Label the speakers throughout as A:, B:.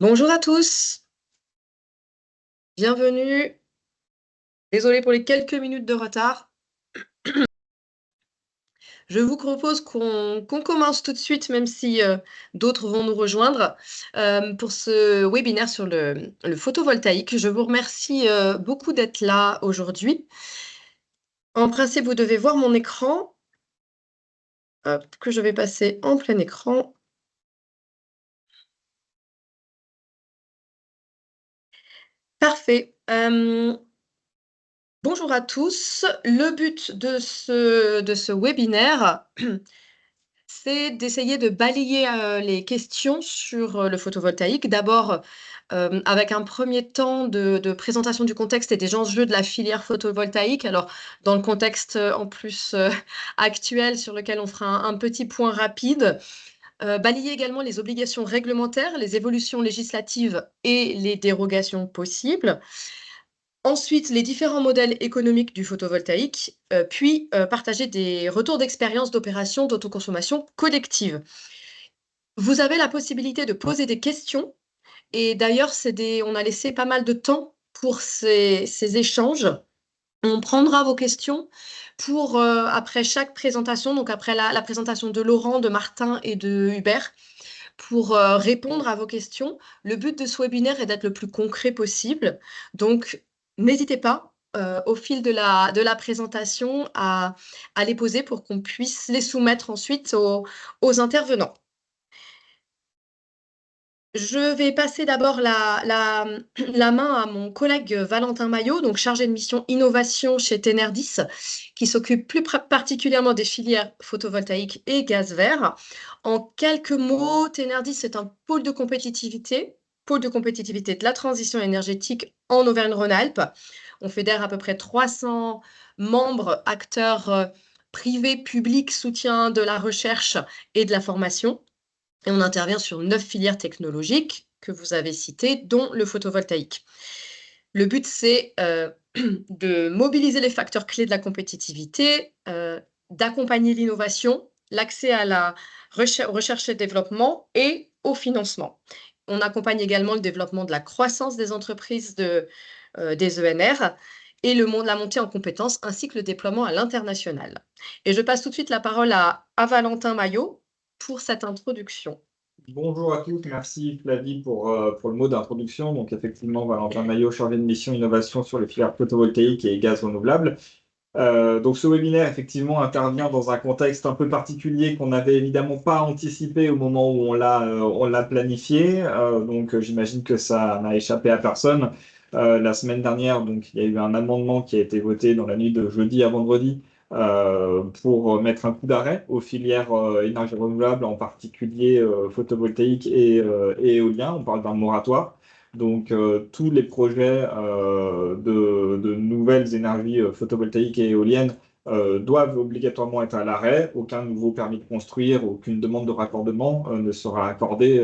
A: Bonjour à tous, bienvenue. Désolée pour les quelques minutes de retard. Je vous propose qu'on commence tout de suite, même si d'autres vont nous rejoindre, pour ce webinaire sur le photovoltaïque. Je vous remercie beaucoup d'être là aujourd'hui. En principe, vous devez voir mon écran, que je vais passer en plein écran. Parfait. Bonjour à tous. Le but de ce webinaire, c'est d'essayer de balayer les questions sur le photovoltaïque. D'abord, avec un premier temps de présentation du contexte et des enjeux de la filière photovoltaïque. Alors, dans le contexte en plus actuel sur lequel on fera un petit point rapide. Balayer également les obligations réglementaires, les évolutions législatives et les dérogations possibles. Ensuite, les différents modèles économiques du photovoltaïque, puis partager des retours d'expérience d'opérations d'autoconsommation collective. Vous avez la possibilité de poser des questions et d'ailleurs, on a laissé pas mal de temps pour ces échanges. On prendra vos questions pour, après chaque présentation, donc après la présentation de Laurent, de Martin et de Hubert, pour répondre à vos questions. Le but de ce webinaire est d'être le plus concret possible. Donc, n'hésitez pas, au fil de la présentation, à les poser pour qu'on puisse les soumettre ensuite aux intervenants. Je vais passer d'abord la main à mon collègue Valentin Maillot, donc chargé de mission innovation chez Tenerdis, qui s'occupe plus particulièrement des filières photovoltaïques et gaz vert. En quelques mots, Tenerdis est un pôle de compétitivité de la transition énergétique en Auvergne-Rhône-Alpes. On fédère à peu près 300 membres, acteurs privés, publics, soutien de la recherche et de la formation. Et on intervient sur 9 filières technologiques que vous avez citées, dont le photovoltaïque. Le but, c'est de mobiliser les facteurs clés de la compétitivité, d'accompagner l'innovation, l'accès à la recherche et développement et au financement. On accompagne également le développement de la croissance des entreprises des ENR et la montée en compétences ainsi que le déploiement à l'international. Et je passe tout de suite la parole à Valentin Maillot pour cette introduction.
B: Bonjour à tous, merci Flavie pour le mot d'introduction. Donc effectivement, Valentin Maillot, chargé de mission innovation sur les filières photovoltaïques et gaz renouvelable. Donc ce webinaire effectivement intervient dans un contexte un peu particulier qu'on n'avait évidemment pas anticipé au moment où on l'a planifié. Donc j'imagine que ça n'a échappé à personne. La semaine dernière, donc il y a eu un amendement qui a été voté dans la nuit de jeudi à vendredi pour mettre un coup d'arrêt aux filières énergie renouvelable, en particulier photovoltaïque et éolien. On parle d'un moratoire. Donc, tous les projets de nouvelles énergies photovoltaïques et éoliennes doivent obligatoirement être à l'arrêt. Aucun nouveau permis de construire, aucune demande de raccordement ne sera accordée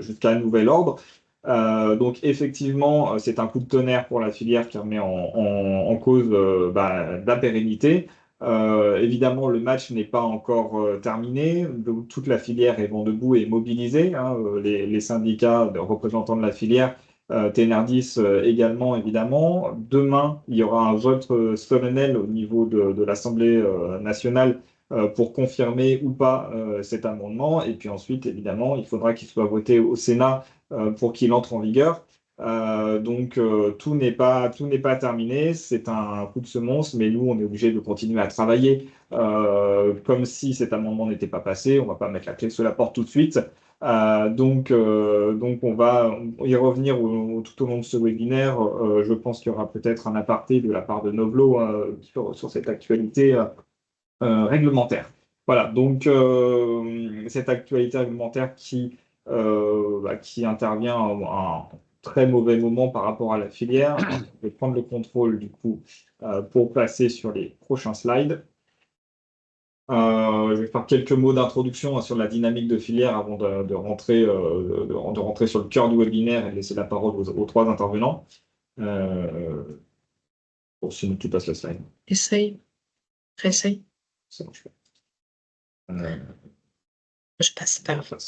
B: jusqu'à un nouvel ordre. Donc, effectivement, c'est un coup de tonnerre pour la filière qui remet en cause la pérennité. Évidemment, le match n'est pas encore terminé. Donc, toute la filière est vent debout et mobilisée, hein. Les syndicats de représentants de la filière, Tenerdis également, évidemment. Demain, il y aura un vote solennel au niveau de l'Assemblée nationale pour confirmer ou pas cet amendement. Et puis ensuite, évidemment, il faudra qu'il soit voté au Sénat pour qu'il entre en vigueur. Donc tout n'est pas terminé, c'est un coup de semonce, mais nous on est obligé de continuer à travailler comme si cet amendement n'était pas passé. On va pas mettre la clé sur la porte tout de suite. Donc on va y revenir tout au long de ce webinaire. Je pense qu'il y aura peut-être un aparté de la part de Novelo sur cette actualité réglementaire. Voilà, donc cette actualité réglementaire qui intervient à un très mauvais moment par rapport à la filière. Je vais prendre le contrôle du coup pour passer sur les prochains slides. Je vais faire quelques mots d'introduction sur la dynamique de filière avant de rentrer sur le cœur du webinaire et laisser la parole aux trois intervenants. Bon, sinon tu passes le slide.
A: Essaye, réessaye.
B: Ça marche pas.
A: Je passe, pas grave.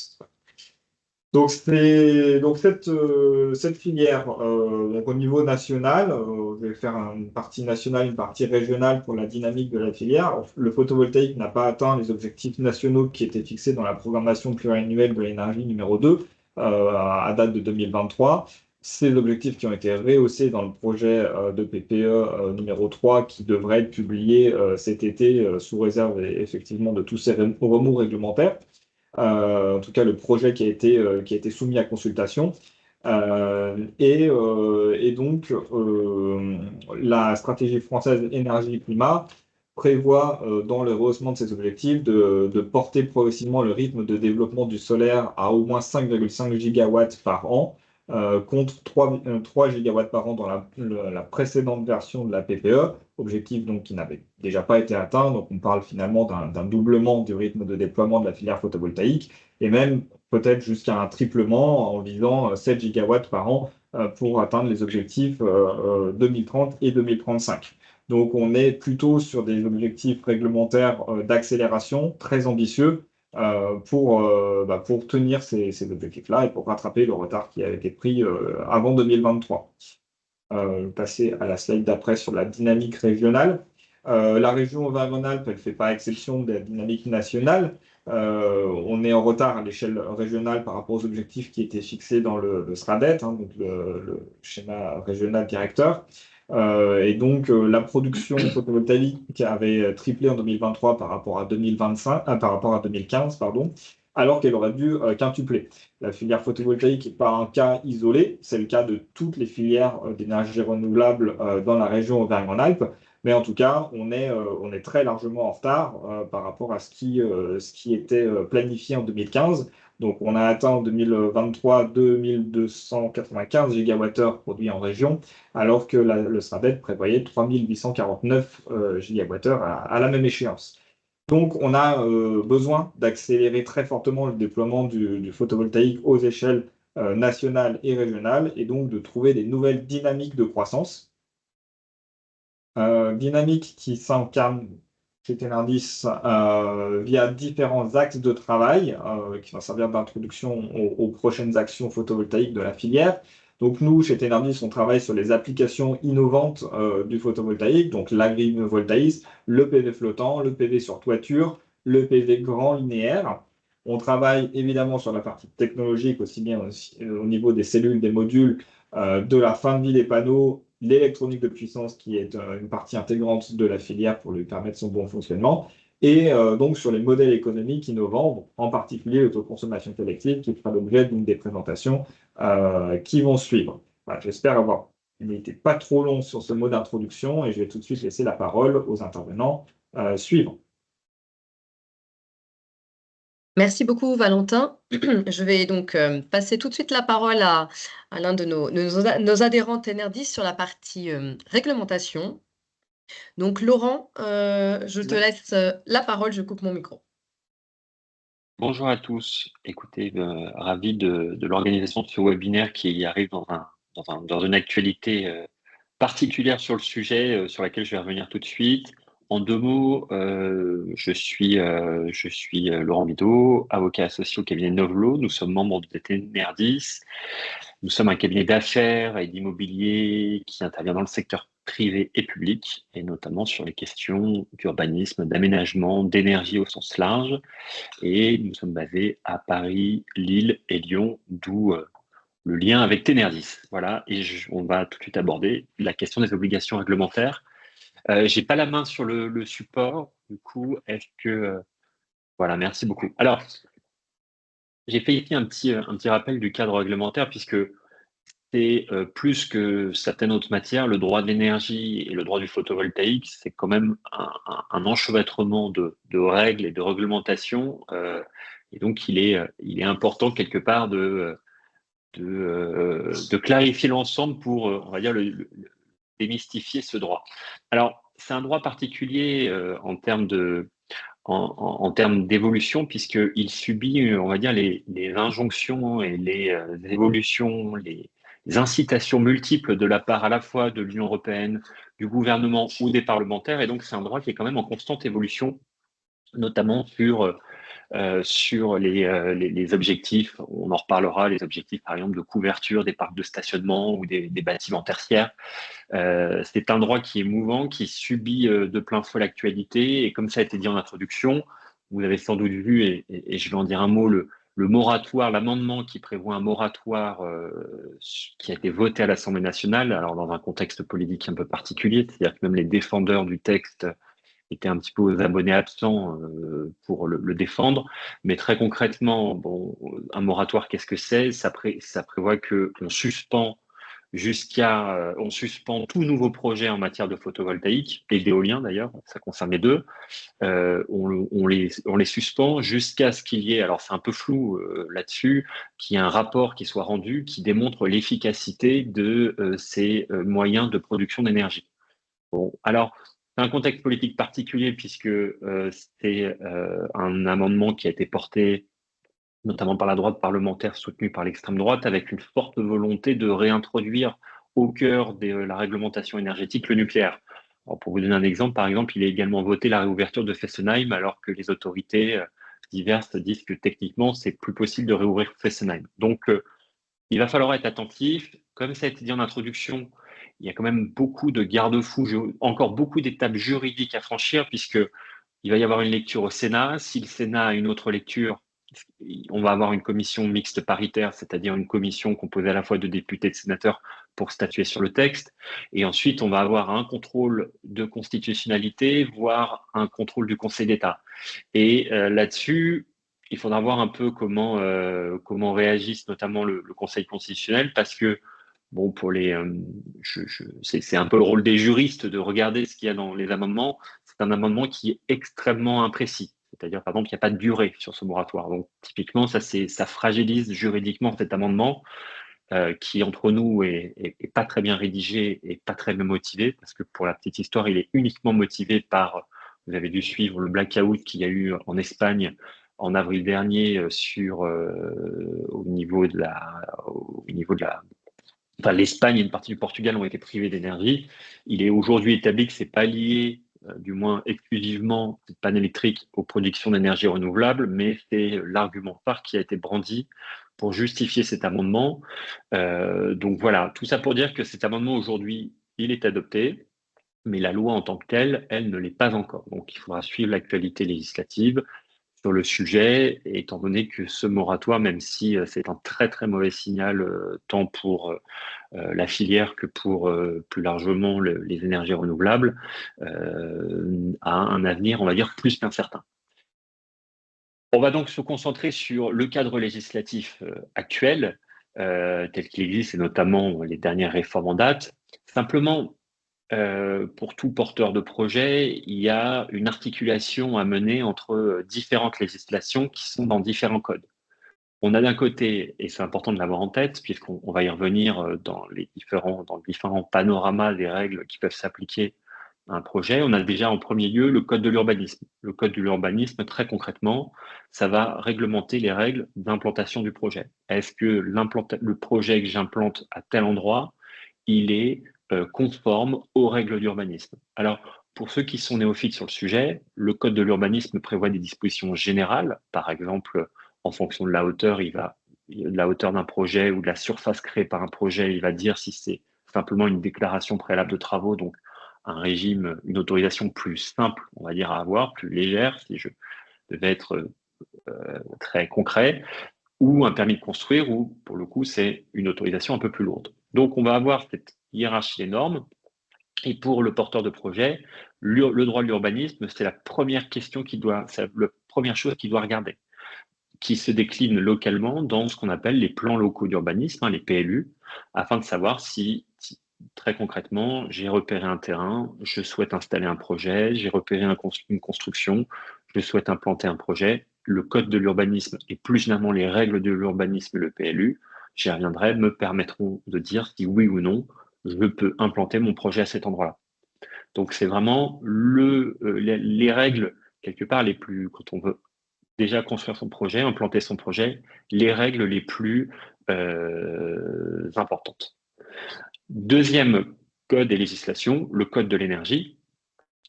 B: Cette filière, donc au niveau national, je vais faire une partie nationale, une partie régionale pour la dynamique de la filière. Le photovoltaïque n'a pas atteint les objectifs nationaux qui étaient fixés dans la programmation pluriannuelle de l'énergie numéro 2 à date de 2023. Ces objectifs qui ont été rehaussés dans le projet de PPE numéro 3 qui devrait être publié cet été sous réserve effectivement de tous ces remous réglementaires. En tout cas le projet qui a été soumis à consultation. Et donc, la stratégie française énergie-climat prévoit, dans le rehaussement de ces objectifs, de porter progressivement le rythme de développement du solaire à au moins 5,5 gigawatts par an, contre 3 gigawatts par an dans la précédente version de la PPE, objectif donc qui n'avait déjà pas été atteint. Donc on parle finalement d'un doublement du rythme de déploiement de la filière photovoltaïque, et même peut-être jusqu'à un triplement en visant 7 gigawatts par an pour atteindre les objectifs 2030 et 2035. Donc on est plutôt sur des objectifs réglementaires d'accélération très ambitieux pour tenir ces objectifs-là et pour rattraper le retard qui a été pris avant 2023. Passer à la slide d'après sur la dynamique régionale. La région Auvergne-Rhône-Alpes, elle ne fait pas exception de la dynamique nationale. On est en retard à l'échelle régionale par rapport aux objectifs qui étaient fixés dans le SRADET, hein, donc le schéma régional directeur. Et donc, la production photovoltaïque avait triplé en 2023 par rapport à 2025, par rapport à 2015, pardon, alors qu'elle aurait dû quintupler. La filière photovoltaïque n'est pas un cas isolé, c'est le cas de toutes les filières d'énergie renouvelable dans la région Auvergne-Rhône-Alpes. Mais en tout cas, on est très largement en retard par rapport à ce qui était planifié en 2015. Donc, on a atteint en 2023 2295 gigawattheures produits en région, alors que le SRADET prévoyait 3849 gigawattheures à la même échéance. Donc, on a besoin d'accélérer très fortement le déploiement du photovoltaïque aux échelles nationales et régionales, et donc de trouver des nouvelles dynamiques de croissance. Dynamique qui s'incarne chez Tenardis via différents axes de travail qui vont servir d'introduction aux prochaines actions photovoltaïques de la filière. Donc nous, chez Tenardis, on travaille sur les applications innovantes du photovoltaïque, donc l'agrivoltaïsme, le PV flottant, le PV sur toiture, le PV grand linéaire. On travaille évidemment sur la partie technologique, aussi bien au niveau des cellules, des modules, de la fin de vie des panneaux, l'électronique de puissance qui est une partie intégrante de la filière pour lui permettre son bon fonctionnement, et donc sur les modèles économiques innovants, en particulier l'autoconsommation collective qui fera l'objet d'une des présentations qui vont suivre. Voilà, j'espère avoir été pas trop long sur ce mot d'introduction et je vais tout de suite laisser la parole aux intervenants suivants.
A: Merci beaucoup, Valentin. Je vais donc passer tout de suite la parole à l'un de nos adhérents Tenerdis sur la partie réglementation. Donc, Laurent, je te laisse la parole, je coupe mon micro.
C: Bonjour à tous. Écoutez, ravi de l'organisation de ce webinaire qui arrive dans une actualité particulière sur le sujet sur laquelle je vais revenir tout de suite. En deux mots, je suis Laurent Bidault, avocat associé au cabinet Novelo. Nous sommes membres de Tenerdis. Nous sommes un cabinet d'affaires et d'immobilier qui intervient dans le secteur privé et public, et notamment sur les questions d'urbanisme, d'aménagement, d'énergie au sens large. Et nous sommes basés à Paris, Lille et Lyon, d'où le lien avec Tenerdis. Voilà, et on va tout de suite aborder la question des obligations réglementaires. J'ai pas la main sur le support, du coup, est-ce que... voilà, merci beaucoup. Alors, j'ai fait ici un petit rappel du cadre réglementaire, puisque c'est plus que certaines autres matières, le droit de l'énergie et le droit du photovoltaïque, c'est quand même un enchevêtrement de règles et de réglementations. Et donc, il est important quelque part de clarifier l'ensemble pour, on va dire, démystifier ce droit. Alors, c'est un droit particulier en termes d'évolution, puisqu'il subit, on va dire, les injonctions et les évolutions, les incitations multiples de la part à la fois de l'Union européenne, du gouvernement ou des parlementaires. Et donc, c'est un droit qui est quand même en constante évolution, notamment sur sur les objectifs. On en reparlera, les objectifs, par exemple, de couverture des parcs de stationnement ou des bâtiments tertiaires. C'est un droit qui est mouvant, qui subit de plein fouet l'actualité. Et comme ça a été dit en introduction, vous avez sans doute vu, et je vais en dire un mot, le moratoire, l'amendement qui prévoit un moratoire qui a été voté à l'Assemblée nationale, alors dans un contexte politique un peu particulier, c'est-à-dire que même les défendeurs du texte étaient un petit peu aux abonnés absents pour le défendre. Mais très concrètement, bon, un moratoire, qu'est-ce que c'est? Ça prévoit qu'on suspend on suspend tout nouveau projet en matière de photovoltaïque et d'éolien d'ailleurs, ça concerne les deux. On les suspend jusqu'à ce qu'il y ait, alors c'est un peu flou là-dessus, qu'il y ait un rapport qui soit rendu qui démontre l'efficacité de ces moyens de production d'énergie. Bon, alors, c'est un contexte politique particulier puisque c'est un amendement qui a été porté notamment par la droite parlementaire soutenue par l'extrême droite, avec une forte volonté de réintroduire au cœur de la réglementation énergétique le nucléaire. Alors, pour vous donner un exemple, par exemple, il est également voté la réouverture de Fessenheim, alors que les autorités diverses disent que techniquement, c'est plus possible de réouvrir Fessenheim. Donc, il va falloir être attentif. Comme ça a été dit en introduction, il y a quand même beaucoup de garde-fous, encore beaucoup d'étapes juridiques à franchir, puisque il va y avoir une lecture au Sénat. Si le Sénat a une autre lecture, on va avoir une commission mixte paritaire, c'est-à-dire une commission composée à la fois de députés et de sénateurs pour statuer sur le texte. Et ensuite, on va avoir un contrôle de constitutionnalité, voire un contrôle du Conseil d'État. Et là-dessus, il faudra voir un peu comment réagisse notamment le Conseil constitutionnel, parce que bon, c'est un peu le rôle des juristes de regarder ce qu'il y a dans les amendements. C'est un amendement qui est extrêmement imprécis. C'est-à-dire, par exemple, qu'il n'y a pas de durée sur ce moratoire. Donc, typiquement, ça fragilise juridiquement cet amendement qui, entre nous, est pas très bien rédigé et pas très bien motivé, parce que pour la petite histoire, il est uniquement motivé par, vous avez dû suivre le blackout qu'il y a eu en Espagne en avril dernier au niveau de la enfin, l'Espagne et une partie du Portugal ont été privés d'énergie. Il est aujourd'hui établi que ce n'est pas lié, du moins exclusivement, cette panne électrique aux productions d'énergie renouvelable, mais c'est l'argument phare qui a été brandi pour justifier cet amendement. Donc voilà, tout ça pour dire que cet amendement aujourd'hui, il est adopté, mais la loi en tant que telle, elle ne l'est pas encore. Donc il faudra suivre l'actualité législative sur le sujet, étant donné que ce moratoire, même si c'est un très très mauvais signal, tant pour la filière que pour plus largement les énergies renouvelables, a un avenir, on va dire, plus qu'incertain. On va donc se concentrer sur le cadre législatif actuel, tel qu'il existe, et notamment les dernières réformes en date. Simplement, pour tout porteur de projet, il y a une articulation à mener entre différentes législations qui sont dans différents codes. On a d'un côté, et c'est important de l'avoir en tête, puisqu'on va y revenir dans le différent panorama des règles qui peuvent s'appliquer à un projet, on a déjà en premier lieu le code de l'urbanisme. Le code de l'urbanisme, très concrètement, ça va réglementer les règles d'implantation du projet. Est-ce que le projet que j'implante à tel endroit, il est conforme aux règles d'urbanisme? Alors, pour ceux qui sont néophytes sur le sujet, le code de l'urbanisme prévoit des dispositions générales. Par exemple, en fonction de la hauteur, de la hauteur d'un projet ou de la surface créée par un projet, il va dire si c'est simplement une déclaration préalable de travaux, donc un régime, une autorisation plus simple, on va dire, à avoir, plus légère, si je devais être très concret, ou un permis de construire, où pour le coup, c'est une autorisation un peu plus lourde. Donc, on va avoir cette hiérarchie des normes. Et pour le porteur de projet, le droit de l'urbanisme, c'est la première première chose qu'il doit regarder, qui se décline localement dans ce qu'on appelle les plans locaux d'urbanisme, les PLU, afin de savoir si très concrètement, j'ai repéré un terrain, je souhaite installer un projet, j'ai repéré une construction, je souhaite implanter un projet. Le code de l'urbanisme et plus généralement les règles de l'urbanisme et le PLU, j'y reviendrai, me permettront de dire si oui ou non, je peux implanter mon projet à cet endroit-là. Donc c'est vraiment les règles, quelque part, les plus, quand on veut déjà construire son projet, implanter son projet, les règles les plus importantes. Deuxième code et législation, le code de l'énergie,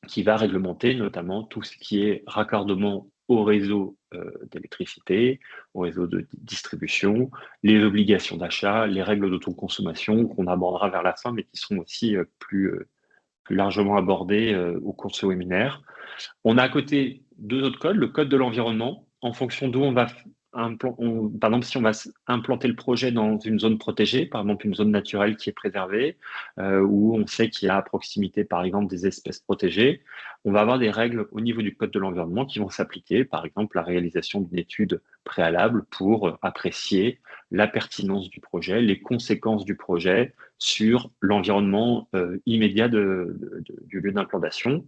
C: qui va réglementer notamment tout ce qui est raccordement au réseau d'électricité, au réseau de distribution, les obligations d'achat, les règles d'autoconsommation qu'on abordera vers la fin, mais qui seront aussi plus largement abordées au cours de ce webinaire. On a à côté deux autres codes, le code de l'environnement, en fonction d'où on va par exemple, si on va implanter le projet dans une zone protégée, par exemple une zone naturelle qui est préservée, où on sait qu'il y a à proximité, par exemple, des espèces protégées, on va avoir des règles au niveau du code de l'environnement qui vont s'appliquer, par exemple la réalisation d'une étude préalable pour apprécier la pertinence du projet, les conséquences du projet sur l'environnement immédiat du lieu d'implantation.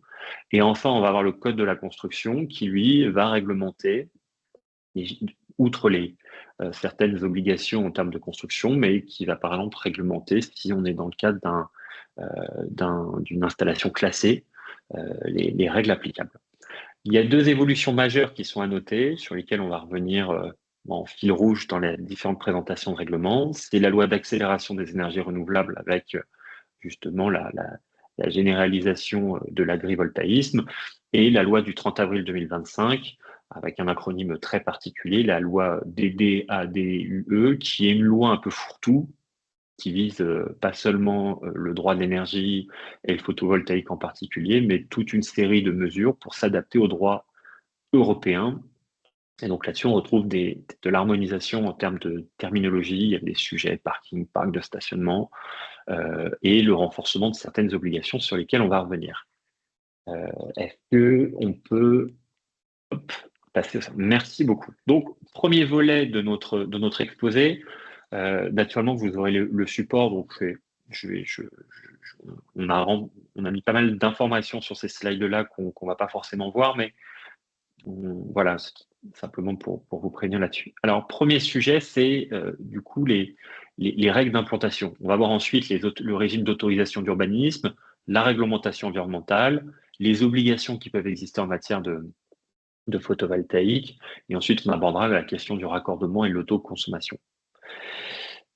C: Et enfin, on va avoir le code de la construction qui, lui, va réglementer, outre certaines obligations en termes de construction, mais qui va par exemple réglementer, si on est dans le cadre d'une installation classée, les règles applicables. Il y a deux évolutions majeures qui sont à noter, sur lesquelles on va revenir en fil rouge dans les différentes présentations de règlement. C'est la loi d'accélération des énergies renouvelables avec justement la généralisation de l'agrivoltaïsme et la loi du 30 avril 2025 avec un acronyme très particulier, la loi DDADUE, qui est une loi un peu fourre-tout, qui vise pas seulement le droit de l'énergie et le photovoltaïque en particulier, mais toute une série de mesures pour s'adapter au droit européen. Et donc là-dessus, on retrouve de l'harmonisation en termes de terminologie, il y a des sujets parking, parc de stationnement, et le renforcement de certaines obligations sur lesquelles on va revenir. Est-ce qu'on peut passer au sein? Merci beaucoup. Donc, premier volet de notre exposé. Naturellement, vous aurez le support. Donc, on a mis pas mal d'informations sur ces slides-là qu'on ne va pas forcément voir, mais voilà, simplement pour vous prévenir là-dessus. Alors, premier sujet, c'est du coup les règles d'implantation. On va voir ensuite le régime d'autorisation d'urbanisme, la réglementation environnementale, les obligations qui peuvent exister en matière de photovoltaïque, et ensuite on abordera la question du raccordement et l'autoconsommation.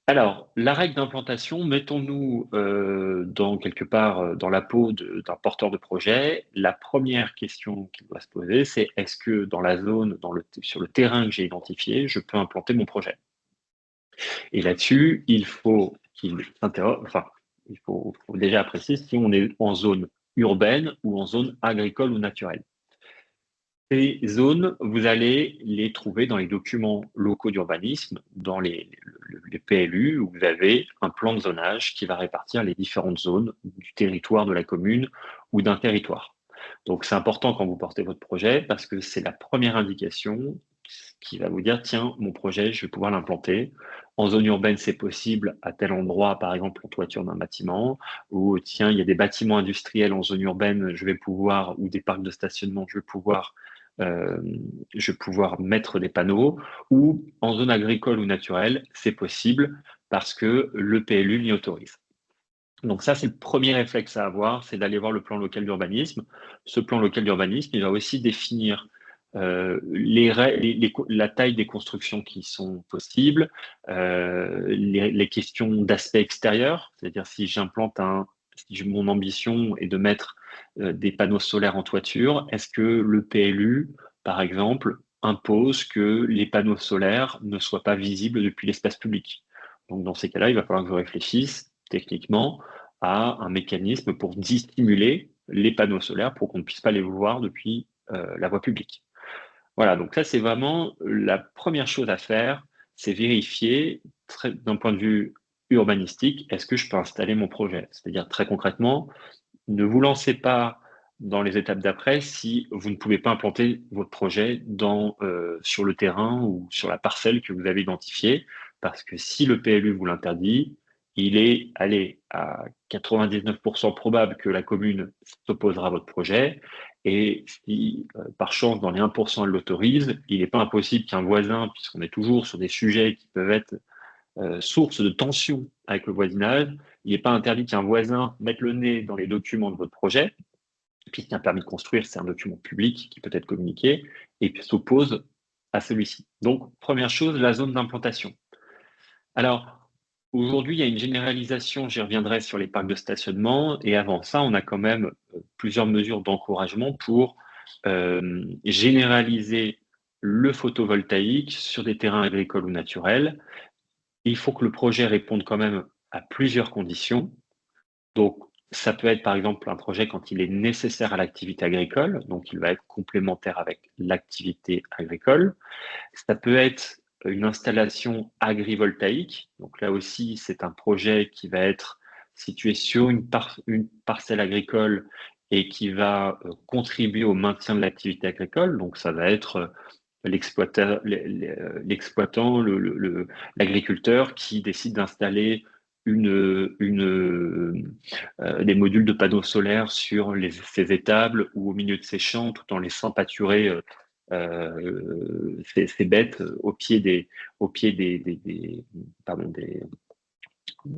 C: Alors, la règle d'implantation, mettons-nous quelque part dans la peau d'un porteur de projet. La première question qu'il doit se poser, c'est est-ce que dans la zone, sur le terrain que j'ai identifié, je peux implanter mon projet? Et là-dessus, il faut qu'il s'interroge, enfin, il faut déjà apprécier si on est en zone urbaine ou en zone agricole ou naturelle. Ces zones, vous allez les trouver dans les documents locaux d'urbanisme, dans les PLU, où vous avez un plan de zonage qui va répartir les différentes zones du territoire de la commune ou d'un territoire. Donc, c'est important quand vous portez votre projet parce que c'est la première indication qui va vous dire, tiens, mon projet, je vais pouvoir l'implanter. En zone urbaine, c'est possible à tel endroit, par exemple en toiture d'un bâtiment, ou tiens, il y a des bâtiments industriels en zone urbaine, je vais pouvoir, ou des parcs de stationnement, je vais pouvoir mettre des panneaux, ou en zone agricole ou naturelle, c'est possible parce que le PLU m'y autorise. Donc ça, c'est le premier réflexe à avoir, c'est d'aller voir le plan local d'urbanisme. Ce plan local d'urbanisme, il va aussi définir la taille des constructions qui sont possibles, les questions d'aspect extérieur, c'est-à-dire si mon ambition est de mettre des panneaux solaires en toiture, est-ce que le PLU, par exemple, impose que les panneaux solaires ne soient pas visibles depuis l'espace public? Donc dans ces cas-là, il va falloir que je réfléchisse techniquement à un mécanisme pour dissimuler les panneaux solaires pour qu'on ne puisse pas les voir depuis la voie publique. Voilà, donc ça c'est vraiment la première chose à faire, c'est vérifier d'un point de vue urbanistique, est-ce que je peux installer mon projet? C'est-à-dire très concrètement, ne vous lancez pas dans les étapes d'après si vous ne pouvez pas implanter votre projet sur le terrain ou sur la parcelle que vous avez identifiée, parce que si le PLU vous l'interdit, il est à 99% probable que la commune s'opposera à votre projet, et si par chance dans les 1% elle l'autorise, il n'est pas impossible qu'un voisin, puisqu'on est toujours sur des sujets qui peuvent être source de tension avec le voisinage, il n'est pas interdit qu'un voisin mette le nez dans les documents de votre projet, puisqu'un permis de construire, c'est un document public qui peut être communiqué, et puis s'oppose à celui-ci. Donc, première chose, la zone d'implantation. Alors, aujourd'hui, il y a une généralisation, j'y reviendrai sur les parcs de stationnement, et avant ça, on a quand même plusieurs mesures d'encouragement pour généraliser le photovoltaïque sur des terrains agricoles ou naturels. Il faut que le projet réponde quand même à plusieurs conditions. Donc, ça peut être par exemple un projet quand il est nécessaire à l'activité agricole, donc il va être complémentaire avec l'activité agricole. Ça peut être une installation agrivoltaïque, donc là aussi c'est un projet qui va être situé sur une parcelle agricole et qui va contribuer au maintien de l'activité agricole, donc ça va être l'exploitant, l'agriculteur qui décide d'installer des modules de panneaux solaires sur ses étables ou au milieu de ses champs, tout en laissant pâturer ces bêtes au pied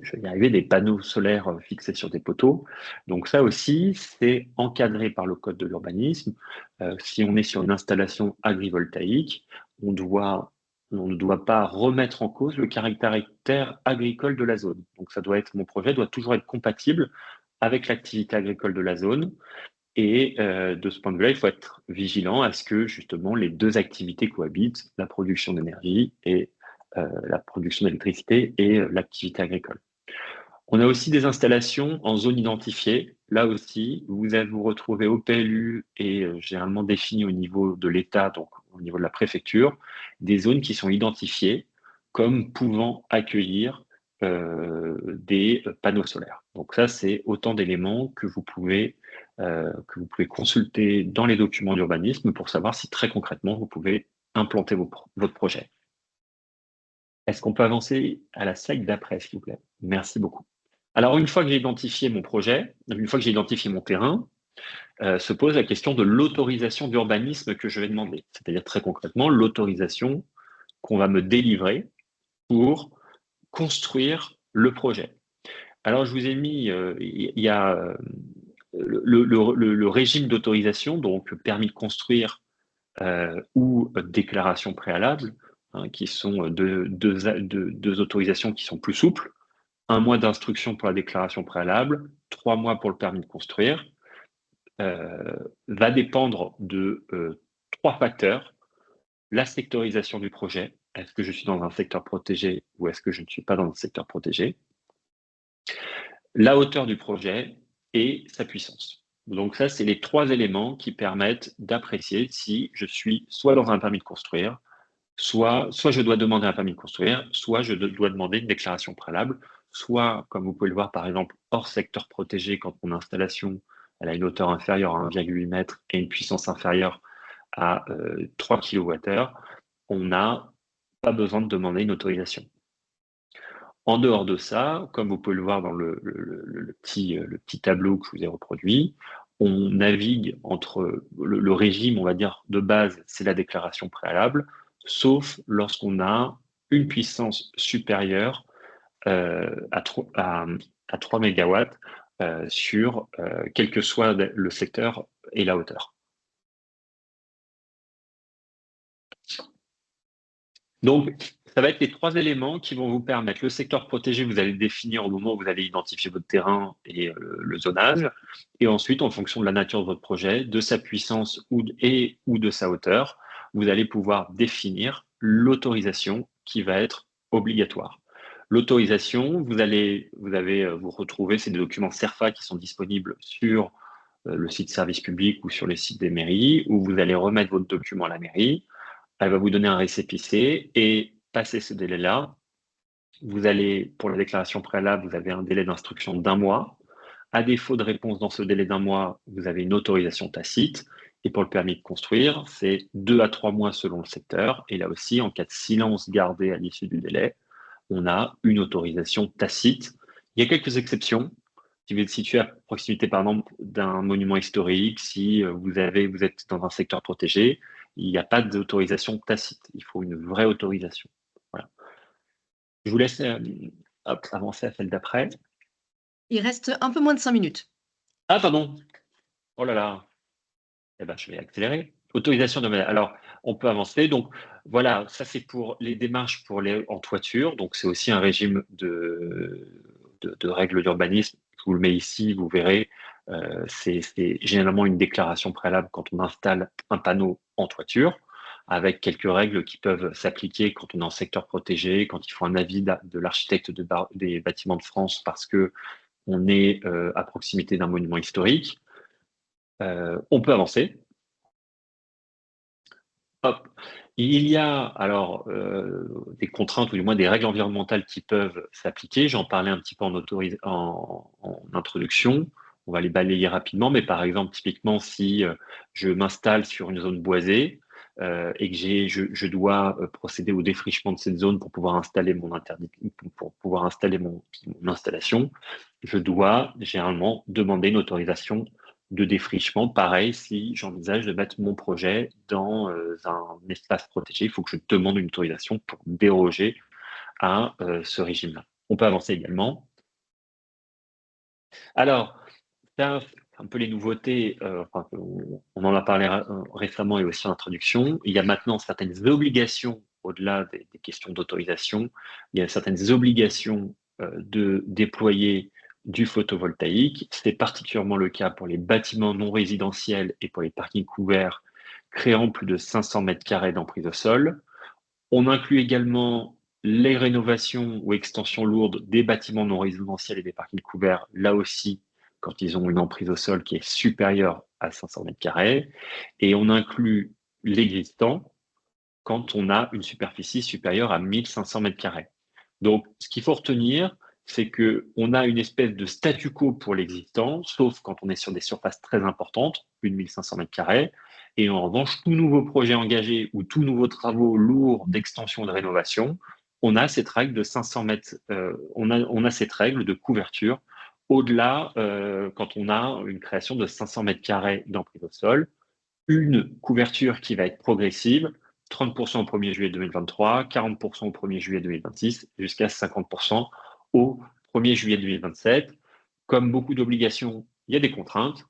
C: je vais y arriver, des panneaux solaires fixés sur des poteaux. Donc ça aussi, c'est encadré par le code de l'urbanisme. Si on est sur une installation agrivoltaïque, on ne doit pas remettre en cause le caractère agricole de la zone. Donc mon projet doit toujours être compatible avec l'activité agricole de la zone. Et de ce point de vue-là, il faut être vigilant à ce que justement les deux activités cohabitent, la production d'énergie et la production d'électricité et l'activité agricole. On a aussi des installations en zone identifiée. Là aussi, vous vous retrouvez au PLU et généralement définies au niveau de l'État, donc au niveau de la préfecture, des zones qui sont identifiées comme pouvant accueillir des panneaux solaires. Donc ça, c'est autant d'éléments que vous pouvez consulter dans les documents d'urbanisme pour savoir si très concrètement, vous pouvez implanter votre projet. Est-ce qu'on peut avancer à la slide d'après, s'il vous plaît? Merci beaucoup. Alors, une fois que j'ai identifié mon projet, une fois que j'ai identifié mon terrain, se pose la question de l'autorisation d'urbanisme que je vais demander. C'est-à-dire très concrètement, l'autorisation qu'on va me délivrer pour construire le projet. Alors, je vous ai mis, il y a le régime d'autorisation, donc permis de construire ou déclaration préalable, hein, qui sont deux autorisations qui sont plus souples. 1 mois d'instruction pour la déclaration préalable, 3 mois pour le permis de construire, va dépendre de 3 facteurs. La sectorisation du projet, est-ce que je suis dans un secteur protégé ou est-ce que je ne suis pas dans un secteur protégé? La hauteur du projet et sa puissance. Donc ça, c'est les 3 éléments qui permettent d'apprécier si je suis soit dans un permis de construire, soit je dois demander un permis de construire, soit je dois demander une déclaration préalable, soit, comme vous pouvez le voir par exemple, hors secteur protégé, quand mon installation elle a une hauteur inférieure à 1,8 m et une puissance inférieure à 3 kWh, on n'a pas besoin de demander une autorisation. En dehors de ça, comme vous pouvez le voir dans le petit tableau que je vous ai reproduit, on navigue entre le régime, on va dire, de base, c'est la déclaration préalable, sauf lorsqu'on a une puissance supérieure à 3 MW sur quel que soit le secteur et la hauteur. Donc, ça va être les 3 éléments qui vont vous permettre. Le secteur protégé, vous allez le définir au moment où vous allez identifier votre terrain et le zonage. Et ensuite, en fonction de la nature de votre projet, de sa puissance ou de sa hauteur, vous allez pouvoir définir l'autorisation qui va être obligatoire. L'autorisation, vous retrouvez ces documents CERFA qui sont disponibles sur le site service public ou sur les sites des mairies, où vous allez remettre votre document à la mairie. Elle va vous donner un récépissé et passer ce délai-là, pour la déclaration préalable, vous avez un délai d'instruction d'1 mois. À défaut de réponse dans ce délai d'1 mois, vous avez une autorisation tacite. Et pour le permis de construire, c'est 2 à 3 mois selon le secteur. Et là aussi, en cas de silence gardé à l'issue du délai, on a une autorisation tacite. Il y a quelques exceptions. Si vous êtes situé à proximité, par exemple, d'un monument historique, si vous êtes dans un secteur protégé, il n'y a pas d'autorisation tacite. Il faut une vraie autorisation. Voilà. Je vous laisse avancer à celle d'après.
A: Il reste un peu moins de 5 minutes.
C: Ah, pardon. Oh là là. Eh ben, je vais accélérer. Autorisation de... Alors, on peut avancer. Donc, voilà, ça, c'est pour les démarches en toiture. Donc, c'est aussi un règime de règles d'urbanisme. Je vous le mets ici, vous verrez. C'est généralement une déclaration préalable quand on installe un panneau en toiture, avec quelques règles qui peuvent s'appliquer quand on est en secteur protégé, quand il faut un avis de l'architecte des bâtiments de France parce que on est à proximité d'un monument historique. On peut avancer. Hop. Il y a alors des contraintes ou du moins des règles environnementales qui peuvent s'appliquer. J'en parlais un petit peu en introduction. On va les balayer rapidement, mais par exemple, typiquement, si je m'installe sur une zone boisée et que je dois procéder au défrichement de cette zone pour pouvoir installer mon installation, je dois généralement demander une autorisation de défrichement. Pareil, si j'envisage de mettre mon projet dans un espace protégé, il faut que je demande une autorisation pour déroger à ce régime-là. On peut avancer également. Alors, ça, un peu les nouveautés, on en a parlé récemment et aussi en introduction. Il y a maintenant certaines obligations, au-delà des questions d'autorisation, il y a certaines obligations de déployer du photovoltaïque. C'est particulièrement le cas pour les bâtiments non résidentiels et pour les parkings couverts créant plus de 500 mètres carrés d'emprise au sol. On inclut également les rénovations ou extensions lourdes des bâtiments non résidentiels et des parkings couverts, là aussi, quand ils ont une emprise au sol qui est supérieure à 500 mètres carrés. Et on inclut l'existant quand on a une superficie supérieure à 1500 mètres carrés. Donc, ce qu'il faut retenir, c'est qu'on a une espèce de statu quo pour l'existant, sauf quand on est sur des surfaces très importantes, plus de 1500 mètres carrés. Et en revanche, tout nouveau projet engagé ou tout nouveau travaux lourds d'extension de rénovation, on a cette règle de 500 mètres, on a cette règle de couverture au-delà quand on a une création de 500 mètres carrés d'emprise au sol, une couverture qui va être progressive, 30% au 1er juillet 2023, 40% au 1er juillet 2026, jusqu'à 50% au 1er juillet 2027. Comme beaucoup d'obligations, il y a des contraintes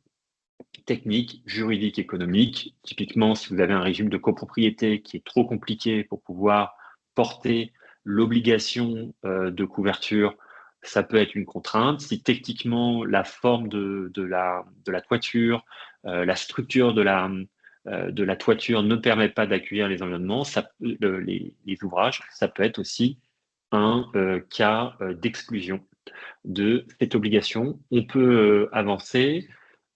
C: techniques, juridiques, économiques. Typiquement, si vous avez un régime de copropriété qui est trop compliqué pour pouvoir porter l'obligation de couverture, ça peut être une contrainte. Si techniquement la forme de la toiture, la structure de la toiture ne permet pas d'accueillir les environnements, les ouvrages, ça peut être aussi un cas d'exclusion de cette obligation. On peut avancer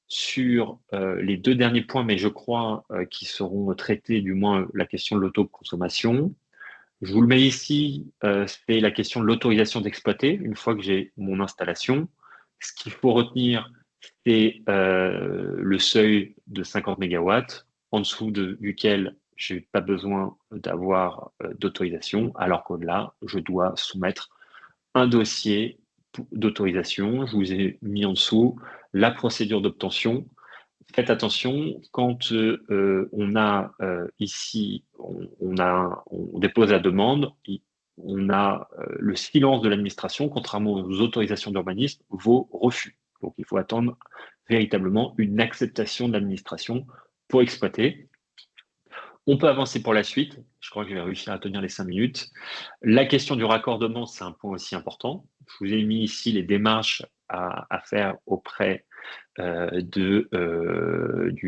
C: sur les deux derniers points, mais je crois qui seront traités, du moins la question de l'autoconsommation. Je vous le mets ici, c'est la question de l'autorisation d'exploiter une fois que j'ai mon installation. Ce qu'il faut retenir, c'est le seuil de 50 MW, en dessous duquel je n'ai pas besoin d'avoir d'autorisation, alors qu'au-delà, je dois soumettre un dossier d'autorisation. Je vous ai mis en dessous la procédure d'obtention. Faites attention, quand on a ici, on dépose la demande, on a le silence de l'administration, contrairement aux autorisations d'urbanisme, vos refus. Donc il faut attendre véritablement une acceptation de l'administration pour exploiter. On peut avancer pour la suite. Je crois que je vais réussir à tenir les 5 minutes. La question du raccordement, c'est un point aussi important. Je vous ai mis ici les démarches à faire auprès du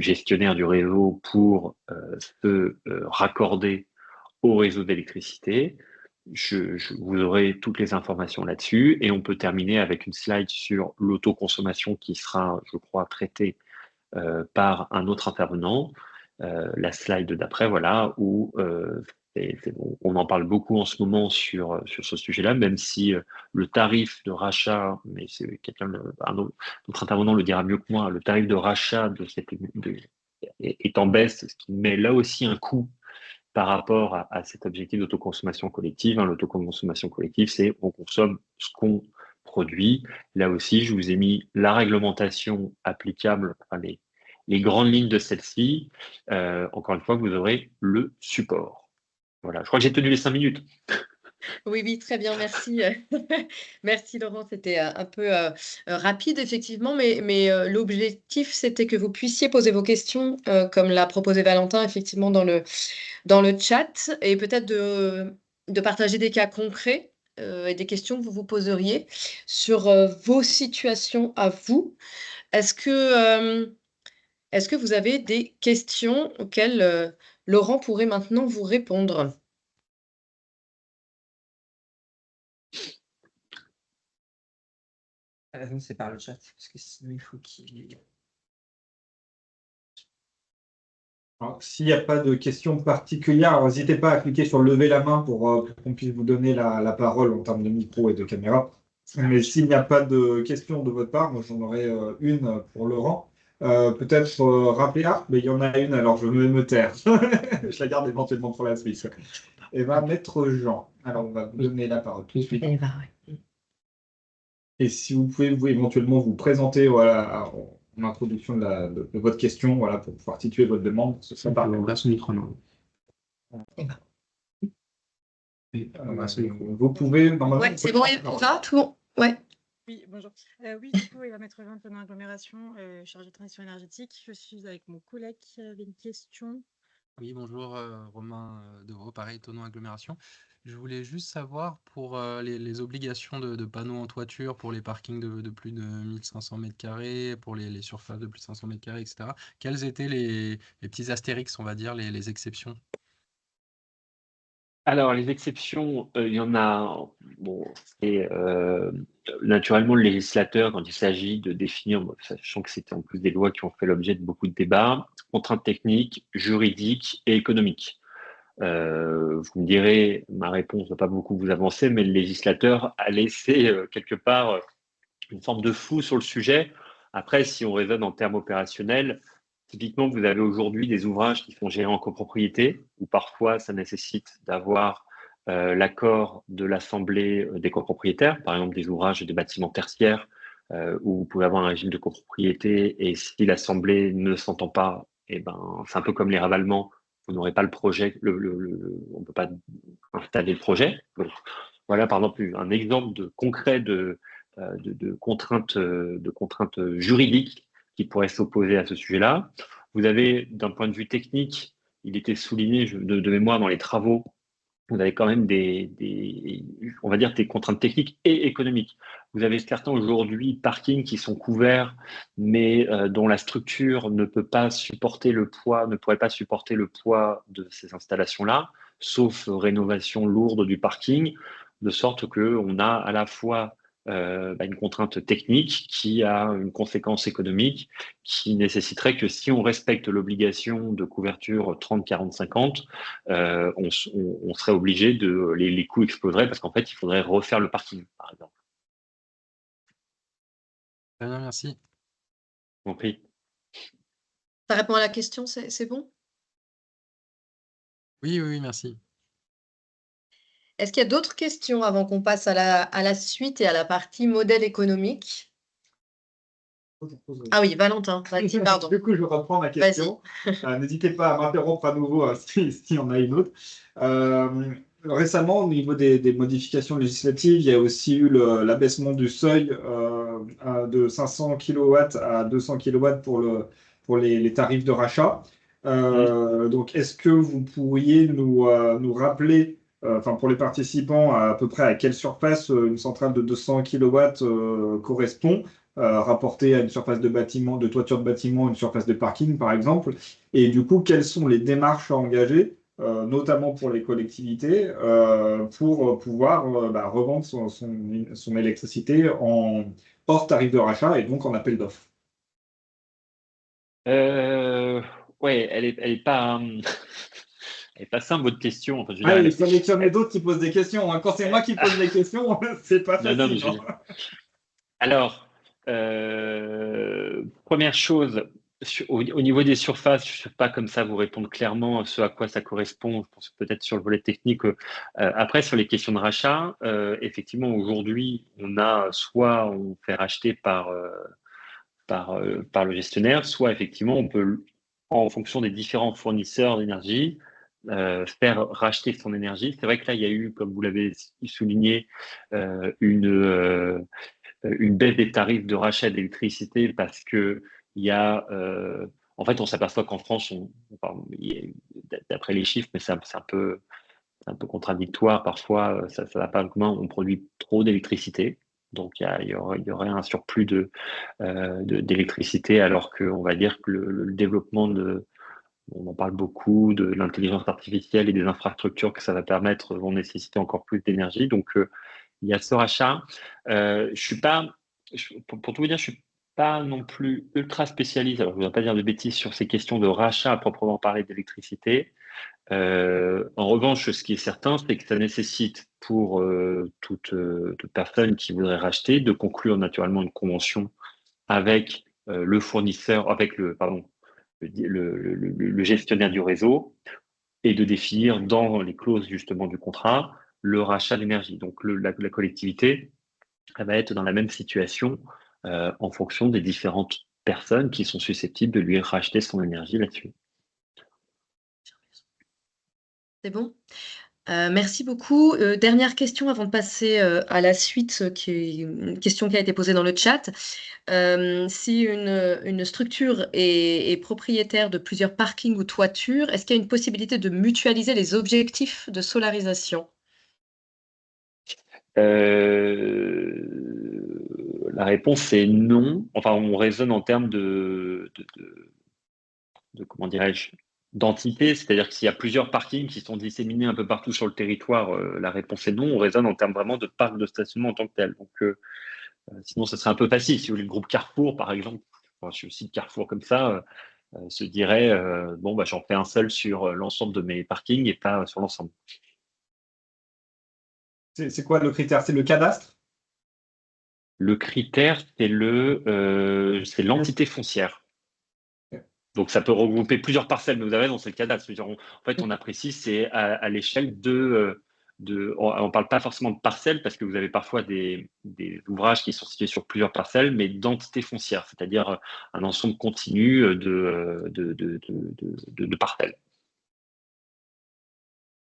C: gestionnaire du réseau pour se raccorder au réseau d'électricité. Vous aurez toutes les informations là-dessus et on peut terminer avec une slide sur l'autoconsommation qui sera, je crois, traitée par un autre intervenant. La slide d'après, voilà, où on en parle beaucoup en ce moment sur ce sujet-là, même si le tarif de rachat, mais c'est un autre intervenant le dira mieux que moi, le tarif de rachat est en baisse, ce qui met là aussi un coût par rapport à cet objectif d'autoconsommation collective. L'autoconsommation collective, c'est on consomme ce qu'on produit. Là aussi, je vous ai mis la réglementation applicable, enfin les grandes lignes de celle-ci. Encore une fois, vous aurez le support. Voilà, je crois que j'ai tenu les 5 minutes.
A: Oui, oui, très bien, merci. Merci Laurent, c'était un peu rapide effectivement, mais l'objectif c'était que vous puissiez poser vos questions, comme l'a proposé Valentin effectivement dans le chat, et peut-être de partager des cas concrets et des questions que vous vous poseriez sur vos situations à vous. Est-ce que, est-ce que vous avez des questions auxquelles Laurent pourrait maintenant vous répondre?
D: Non, c'est par le chat, parce que sinon il faut qu'il.
B: Alors, s'il n'y a pas de questions particulières, alors, n'hésitez pas à cliquer sur lever la main pour qu'on puisse vous donner la parole en termes de micro et de caméra. Mais s'il n'y a pas de questions de votre part, moi j'en aurais une pour Laurent. Peut-être rappeler, mais il y en a une, alors je vais me taire. Je la garde éventuellement pour la suite. Et va Maître Jean. Alors on va vous donner la parole tout de suite.
A: Eva, oui.
B: Et si vous pouvez éventuellement vous présenter voilà, en introduction de votre question, voilà, pour pouvoir situer votre demande, ce serait parfait.
D: On va son micro, non.
A: Eva.
D: On va son micro.
B: Vous pouvez normalement.
A: Ouais, c'est bon, Eva, tout bon? Ouais.
E: Oui, bonjour. Oui, du coup, Eva Maître Jean, Tonon Agglomération, chargée de transition énergétique. Je suis avec mon collègue qui avait une question.
F: Oui, bonjour, Romain Deveau, pareil, Tonon Agglomération. Je voulais juste savoir pour les obligations de panneaux en toiture pour les parkings de plus de 1500 mètres carrés, pour les surfaces de plus de 500 mètres carrés, etc. Quels étaient les petits astérix, on va dire, les exceptions?
C: Alors, les exceptions, il y en a. Bon, c'est naturellement le législateur, quand il s'agit de définir, sachant que c'était en plus des lois qui ont fait l'objet de beaucoup de débats, contraintes techniques, juridiques et économiques. Vous me direz, ma réponse ne va pas beaucoup vous avancer, mais le législateur a laissé quelque part une forme de flou sur le sujet. Après, si on raisonne en termes opérationnels, typiquement, vous avez aujourd'hui des ouvrages qui sont gérés en copropriété, où parfois ça nécessite d'avoir l'accord de l'assemblée des copropriétaires, par exemple des ouvrages des bâtiments tertiaires, où vous pouvez avoir un régime de copropriété, et si l'assemblée ne s'entend pas, eh ben, c'est un peu comme les ravalements, vous n'aurez pas le projet, on ne peut pas installer le projet. Donc, voilà, par exemple, un exemple concret de contraintes juridiques qui pourraient s'opposer à ce sujet-là. Vous avez, d'un point de vue technique, il était souligné de mémoire dans les travaux, vous avez quand même on va dire, des contraintes techniques et économiques. Vous avez certains aujourd'hui parkings qui sont couverts, mais dont la structure ne peut pas supporter le poids, ne pourrait pas supporter le poids de ces installations-là, sauf rénovation lourde du parking, de sorte qu'on a à la fois une contrainte technique qui a une conséquence économique qui nécessiterait que si on respecte l'obligation de couverture 30, 40, 50, on serait obligé les coûts exploseraient parce qu'en fait, il faudrait refaire le parking, par exemple.
F: Très bien, merci.
C: Compris.
A: Ça répond à la question, c'est bon?
F: Oui, oui, oui, merci.
A: Est-ce qu'il y a d'autres questions avant qu'on passe à la suite et à la partie modèle économique? Ah oui, Valentin, vas-y, pardon.
B: Du coup, je reprends ma question. N'hésitez pas à m'interrompre à nouveau s'il y en a une autre. Récemment, au niveau des modifications législatives, il y a aussi eu l'abaissement du seuil de 500 kW à 200 kW pour les tarifs de rachat. Donc, est-ce que vous pourriez nous rappeler, enfin pour les participants, à peu près à quelle surface une centrale de 200 kW correspond, rapporté à une surface de bâtiment, de toiture de bâtiment, une surface de parking, par exemple. Et du coup, quelles sont les démarches à engager, notamment pour les collectivités, pour pouvoir revendre son électricité hors tarif de rachat et donc en appel d'offres?
C: Ouais, elle est pas. Elle est pas simple, votre question. Enfin,
B: il fallait qu'il y en ait d'autres qui posent des questions. Hein. Quand c'est moi qui pose des questions, c'est pas facile.
C: Non, alors, première chose, au niveau des surfaces, je ne sais pas comme ça vous répondre clairement ce à quoi ça correspond. Je pense peut-être sur le volet technique. Après, sur les questions de rachat, effectivement, aujourd'hui, soit on fait racheter par le gestionnaire, soit effectivement, on peut, en fonction des différents fournisseurs d'énergie, faire racheter son énergie. C'est vrai que là, il y a eu, comme vous l'avez souligné, une baisse des tarifs de rachat d'électricité parce que en fait, on s'aperçoit qu'en France, d'après les chiffres, mais c'est un peu un peu contradictoire parfois, ça va pas en commun, on produit trop d'électricité. Donc il y aurait un surplus d'électricité, alors qu'on va dire que le développement on en parle beaucoup, de l'intelligence artificielle et des infrastructures que ça va permettre vont nécessiter encore plus d'énergie. Donc il y a ce rachat. Je suis pas, pour tout vous dire, je suis pas non plus ultra spécialiste, alors je ne vais pas dire de bêtises sur ces questions de rachat à proprement parler d'électricité. En revanche, ce qui est certain, c'est que ça nécessite pour toute personne qui voudrait racheter de conclure naturellement une convention avec le fournisseur, avec le gestionnaire du réseau, et de définir dans les clauses justement du contrat le rachat d'énergie. Donc la collectivité, elle va être dans la même situation en fonction des différentes personnes qui sont susceptibles de lui racheter son énergie là-dessus.
A: C'est bon? Merci beaucoup. Dernière question avant de passer à la suite, qui est une question qui a été posée dans le chat. Si une structure est propriétaire de plusieurs parkings ou toitures, est-ce qu'il y a une possibilité de mutualiser les objectifs de solarisation?
C: La réponse est non. Enfin, on raisonne en termes comment dirais-je, d'entité, c'est-à-dire que s'il y a plusieurs parkings qui sont disséminés un peu partout sur le territoire, la réponse est non. On raisonne en termes vraiment de parc de stationnement en tant que tel. Donc, sinon, ce serait un peu facile. Si vous voulez, le groupe Carrefour, par exemple, je suis aussi de Carrefour comme ça, se dirait bon, bah, j'en fais un seul sur l'ensemble de mes parkings et pas sur l'ensemble.
B: C'est quoi le critère? C'est le cadastre?
C: Le critère, c'est l'entité foncière. Donc, ça peut regrouper plusieurs parcelles, mais vous avez raison, c'est le cadastre. En fait, on apprécie, c'est à l'échelle on ne parle pas forcément de parcelles, parce que vous avez parfois des ouvrages qui sont situés sur plusieurs parcelles, mais d'entités foncières, c'est-à-dire un ensemble continu de parcelles.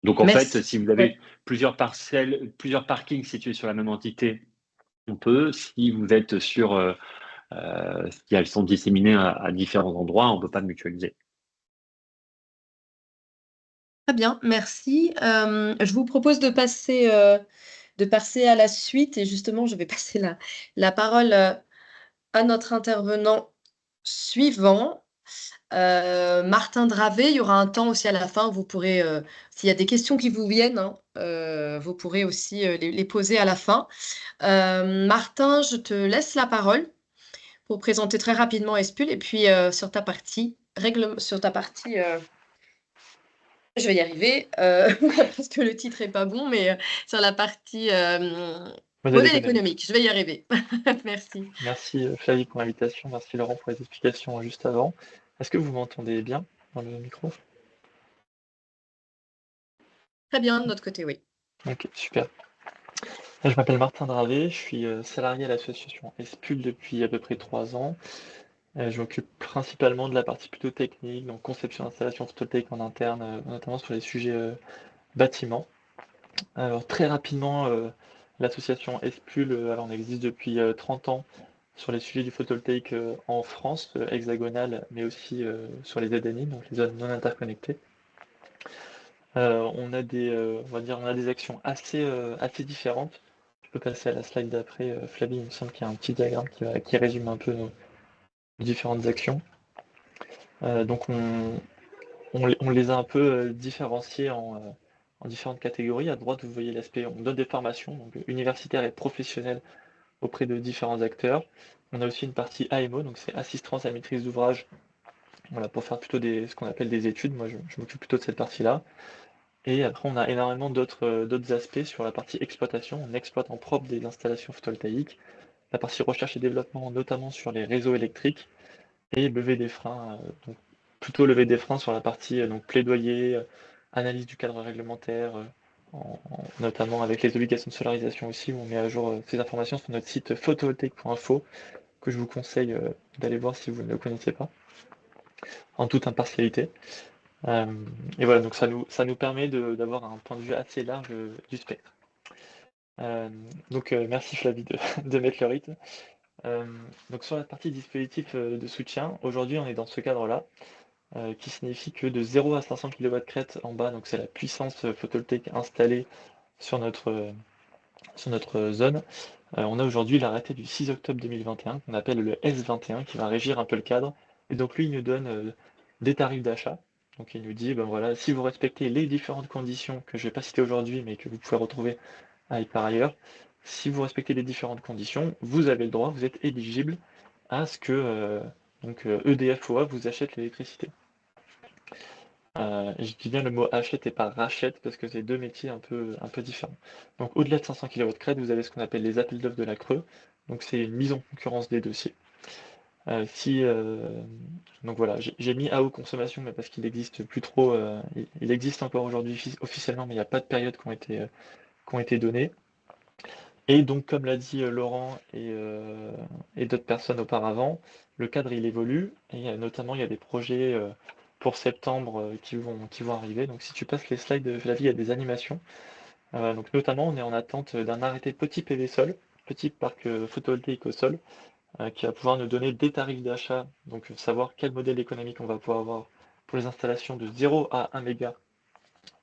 C: Donc, en
A: Merci.
C: fait, si vous avez plusieurs parcelles, plusieurs parkings situés sur la même entité, on peut. Si vous êtes sur si elles sont disséminées à différents endroits, on ne peut pas mutualiser.
A: Très bien, merci. Je vous propose de passer à la suite, et justement, je vais passer la parole à notre intervenant suivant, Martin Dravet. Il y aura un temps aussi à la fin où vous pourrez, s'il y a des questions qui vous viennent, hein, vous pourrez aussi les poser à la fin. Martin, je te laisse la parole pour présenter très rapidement Espul, et puis sur ta partie, je vais y arriver, parce que le titre est pas bon, mais sur la partie modèle économique, je vais y arriver. Merci.
G: Merci Flavie pour l'invitation, merci Laurent pour les explications juste avant. Est-ce que vous m'entendez bien dans le micro?
A: Très bien, de notre côté, oui.
G: Ok, super. Je m'appelle Martin Dravet, je suis salarié à l'association Espul depuis à peu près 3 ans. Je m'occupe principalement de la partie plutôt technique, donc conception d'installation photovoltaïque en interne, notamment sur les sujets bâtiments. Alors très rapidement, l'association Espul, alors on existe depuis 30 ans sur les sujets du photovoltaïque en France hexagonale, mais aussi sur les ZNI, donc les zones non interconnectées. On a des actions assez différentes. Je peux passer à la slide d'après, Flavie, il me semble qu'il y a un petit diagramme qui résume un peu nos différentes actions. Donc on les a un peu différenciées en différentes catégories. À droite, vous voyez l'aspect, on donne des formations, donc universitaires et professionnelles auprès de différents acteurs. On a aussi une partie AMO, donc c'est assistance à maîtrise d'ouvrage, voilà, pour faire plutôt ce qu'on appelle des études. Moi, je m'occupe plutôt de cette partie-là. Et après, on a énormément d'autres aspects sur la partie exploitation. On exploite en propre des installations photovoltaïques. La partie recherche et développement, notamment sur les réseaux électriques. Et lever des freins, donc plutôt lever des freins sur la partie donc plaidoyer, analyse du cadre réglementaire, notamment avec les obligations de solarisation aussi, où on met à jour ces informations sur notre site photovoltaïque.info, que je vous conseille d'aller voir si vous ne le connaissez pas, en toute impartialité. Et voilà, donc ça nous permet d'avoir un point de vue assez large du spectre. Donc merci Flavie de mettre le rythme. Donc sur la partie dispositif de soutien, aujourd'hui on est dans ce cadre-là. qui signifie que de 0 à 500 kW en bas, donc c'est la puissance photovoltaïque installée sur notre zone, on a aujourd'hui l'arrêté du 6 octobre 2021 qu'on appelle le S21 qui va régir un peu le cadre. Et donc lui, il nous donne des tarifs d'achat. Donc il nous dit, ben voilà, si vous respectez les différentes conditions que je ne vais pas citer aujourd'hui, mais que vous pouvez retrouver par ailleurs, si vous respectez les différentes conditions, vous avez le droit, vous êtes éligible à ce que EDF-OA vous achète l'électricité. Je dis bien le mot achète et pas rachète parce que c'est deux métiers un peu différents. Donc au-delà de 500 kW, vous avez ce qu'on appelle les appels d'offres de la Creux. Donc c'est une mise en concurrence des dossiers. Donc voilà, j'ai mis à haute consommation, mais parce qu'il existe plus trop, il existe encore aujourd'hui officiellement, mais il n'y a pas de période qui ont été données. Et donc, comme l'a dit Laurent et d'autres personnes auparavant, le cadre il évolue et notamment il y a des projets pour septembre qui vont arriver. Donc, si tu passes les slides, Flavie, il y a des animations. Donc, notamment, on est en attente d'un arrêté petit PV sol, petit parc photovoltaïque au sol, qui va pouvoir nous donner des tarifs d'achat, donc savoir quel modèle économique on va pouvoir avoir pour les installations de 0 à 1 méga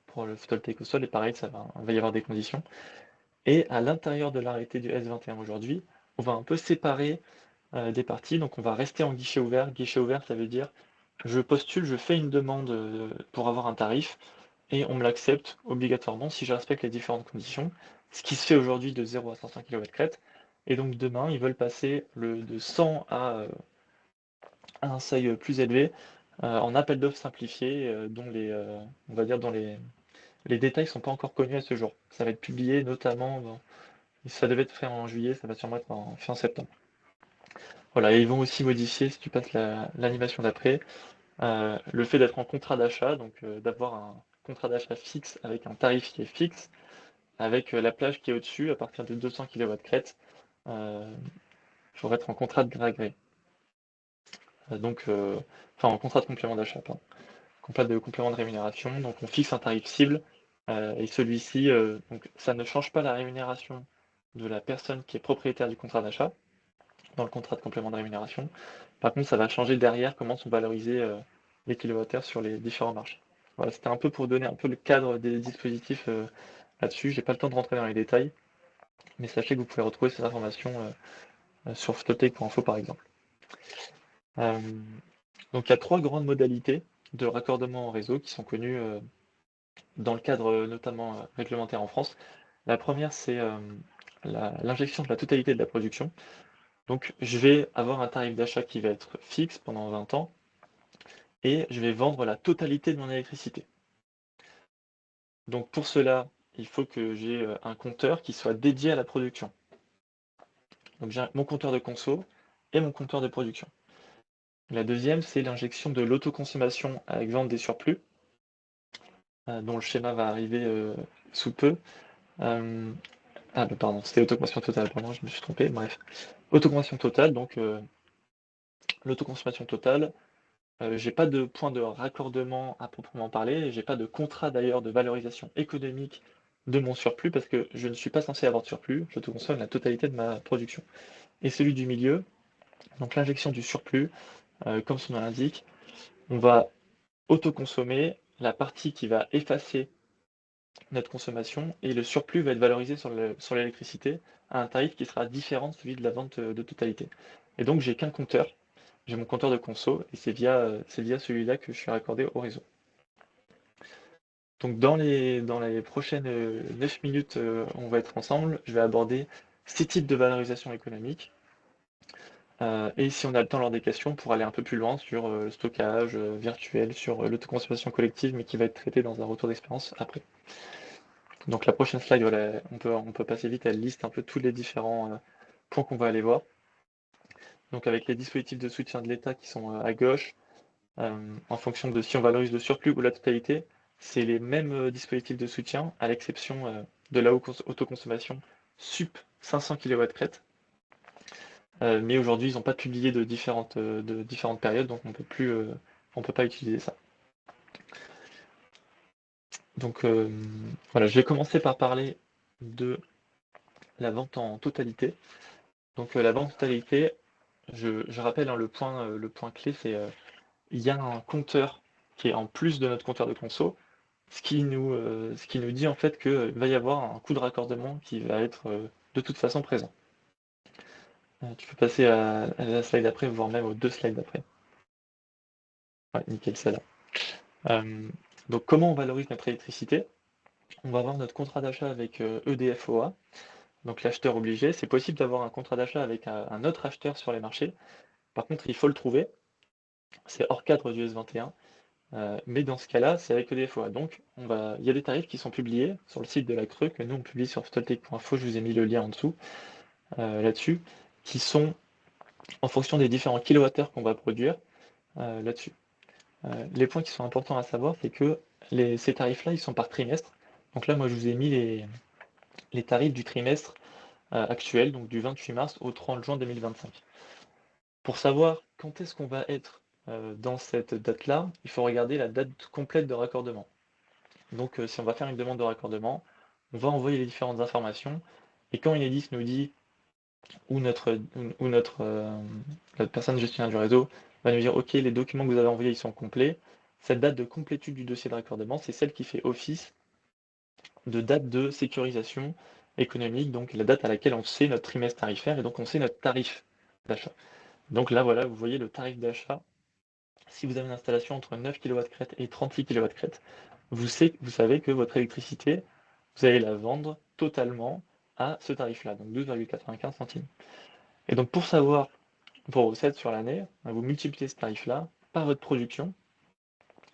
G: pour le photovoltaïque au sol. Et pareil, il va y avoir des conditions. Et à l'intérieur de l'arrêté du S21 aujourd'hui, on va un peu séparer des parties. Donc on va rester en guichet ouvert. Guichet ouvert, ça veut dire je postule, je fais une demande pour avoir un tarif et on me l'accepte obligatoirement si je respecte les différentes conditions. Ce qui se fait aujourd'hui de 0 à 500 kW. Et donc demain, ils veulent passer de 100 à un seuil plus élevé en appel d'offres simplifié dont on va dire dont les détails ne sont pas encore connus à ce jour. Ça va être publié notamment ça devait être fait en juillet, ça va sûrement être en fin septembre. Voilà, et ils vont aussi modifier, si tu passes l'animation d'après, le fait d'être en contrat d'achat, donc d'avoir un contrat d'achat fixe avec un tarif qui est fixe, avec la plage qui est au-dessus, à partir de 200 kW crête, il faudrait être en contrat de gré à gré. Enfin en contrat de complément d'achat, pardon. Contrat de complément de rémunération, donc on fixe un tarif cible, et celui-ci, donc ça ne change pas la rémunération de la personne qui est propriétaire du contrat d'achat, dans le contrat de complément de rémunération. Par contre, ça va changer derrière comment sont valorisés les kilowattheures sur les différents marchés. Voilà, c'était un peu pour donner un peu le cadre des dispositifs là-dessus. J'ai pas le temps de rentrer dans les détails, mais sachez que vous pouvez retrouver ces informations sur photovoltaic.info par exemple. Donc il y a 3 grandes modalités de raccordement en réseau qui sont connues dans le cadre notamment réglementaire en France. La première, c'est l'injection de la totalité de la production. Donc je vais avoir un tarif d'achat qui va être fixe pendant 20 ans et je vais vendre la totalité de mon électricité. Donc pour cela, il faut que j'ai un compteur qui soit dédié à la production. Donc j'ai mon compteur de conso et mon compteur de production. La deuxième, c'est l'injection de l'autoconsommation avec vente des surplus, dont le schéma va arriver sous peu. Pardon, c'était autoconsommation totale, pardon, je me suis trompé, bref. Autoconsommation totale, donc l'autoconsommation totale, j'ai pas de point de raccordement à proprement parler, j'ai pas de contrat d'ailleurs de valorisation économique de mon surplus parce que je ne suis pas censé avoir de surplus, j'autoconsomme la totalité de ma production. Et celui du milieu, donc l'injection du surplus, comme son nom l'indique, on va autoconsommer la partie qui va effacer notre consommation et le surplus va être valorisé sur l'électricité à un tarif qui sera différent de celui de la vente de totalité. Et donc j'ai qu'un compteur, j'ai mon compteur de conso et c'est via celui-là que je suis raccordé au réseau. Donc dans les prochaines 9 minutes, on va être ensemble, je vais aborder 6 types de valorisation économique. Et si on a le temps lors des questions, pour aller un peu plus loin sur le stockage virtuel, sur l'autoconsommation collective, mais qui va être traité dans un retour d'expérience après. Donc la prochaine slide, voilà, on peut passer vite, elle liste un peu tous les différents points qu'on va aller voir. Donc avec les dispositifs de soutien de l'État qui sont à gauche, en fonction de si on valorise le surplus ou la totalité, c'est les mêmes dispositifs de soutien, à l'exception de la autoconsommation sup 500 kW crête. Mais aujourd'hui, ils n'ont pas publié de différentes périodes, donc on peut pas utiliser ça. Donc voilà, je vais commencer par parler de la vente en totalité. Donc la vente en totalité, je rappelle, hein, le point clé, c'est il y a un compteur qui est en plus de notre compteur de conso, ce qui nous dit en fait qu'il va y avoir un coût de raccordement qui va être de toute façon présent. Tu peux passer à la slide d'après, voire même aux 2 slides d'après. Ouais, nickel, celle-là. Donc comment on valorise notre électricité? On va avoir notre contrat d'achat avec EDF-OA, donc l'acheteur obligé. C'est possible d'avoir un contrat d'achat avec un autre acheteur sur les marchés. Par contre, il faut le trouver. C'est hors cadre du S21. Mais dans ce cas-là, c'est avec EDF-OA. Donc, il y a des tarifs qui sont publiés sur le site de la Creux, que nous on publie sur photovoltaic.info, je vous ai mis le lien en dessous, là-dessus, qui sont en fonction des différents kilowattheures qu'on va produire là-dessus. Les points qui sont importants à savoir, c'est que ces tarifs-là, ils sont par trimestre. Donc là, moi, je vous ai mis les tarifs du trimestre actuel, donc du 28 mars au 30 juin 2025. Pour savoir quand est-ce qu'on va être dans cette date-là, il faut regarder la date complète de raccordement. Donc si on va faire une demande de raccordement, on va envoyer les différentes informations, et quand Enedis nous dit, ou notre personne gestionnaire du réseau va nous dire ok, les documents que vous avez envoyés ils sont complets, cette date de complétude du dossier de raccordement, c'est celle qui fait office de date de sécurisation économique, donc la date à laquelle on sait notre trimestre tarifaire, et donc on sait notre tarif d'achat. Donc là voilà, vous voyez le tarif d'achat. Si vous avez une installation entre 9 kW et 36 kW, vous savez que votre électricité, vous allez la vendre totalement à ce tarif-là, donc 12,95 centimes. Et donc pour savoir vos recettes sur l'année, vous multipliez ce tarif-là par votre production.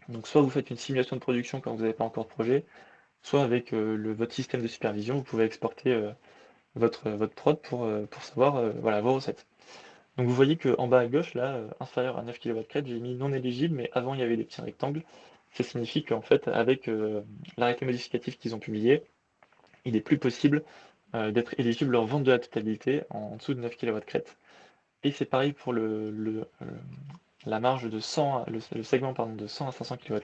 G: Donc soit vous faites une simulation de production quand vous n'avez pas encore de projet, soit avec votre système de supervision, vous pouvez exporter votre prod pour savoir voilà, vos recettes. Donc vous voyez qu'en bas à gauche, là, inférieur à 9 kW, j'ai mis non éligible, mais avant il y avait des petits rectangles. Ça signifie qu'en fait, avec l'arrêté modificatif qu'ils ont publié, il n'est plus possible d'être éligible en vente de la totalité en dessous de 9 kW. Et c'est pareil pour la marge de 100, le segment pardon, de 100 à 500 kW.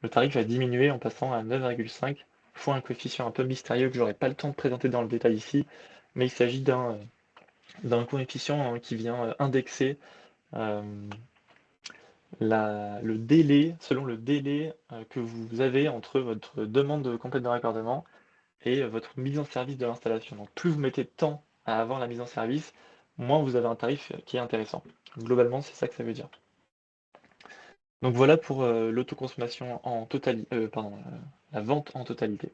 G: Le tarif va diminuer en passant à 9,5 fois un coefficient un peu mystérieux que j'aurai pas le temps de présenter dans le détail ici, mais il s'agit d'un coefficient qui vient indexer le délai, selon le délai que vous avez entre votre demande complète de raccordement et votre mise en service de l'installation. Donc plus vous mettez de temps à avoir la mise en service, moins vous avez un tarif qui est intéressant. Globalement, c'est ça que ça veut dire. Donc voilà pour l'autoconsommation en totalité, la vente en totalité.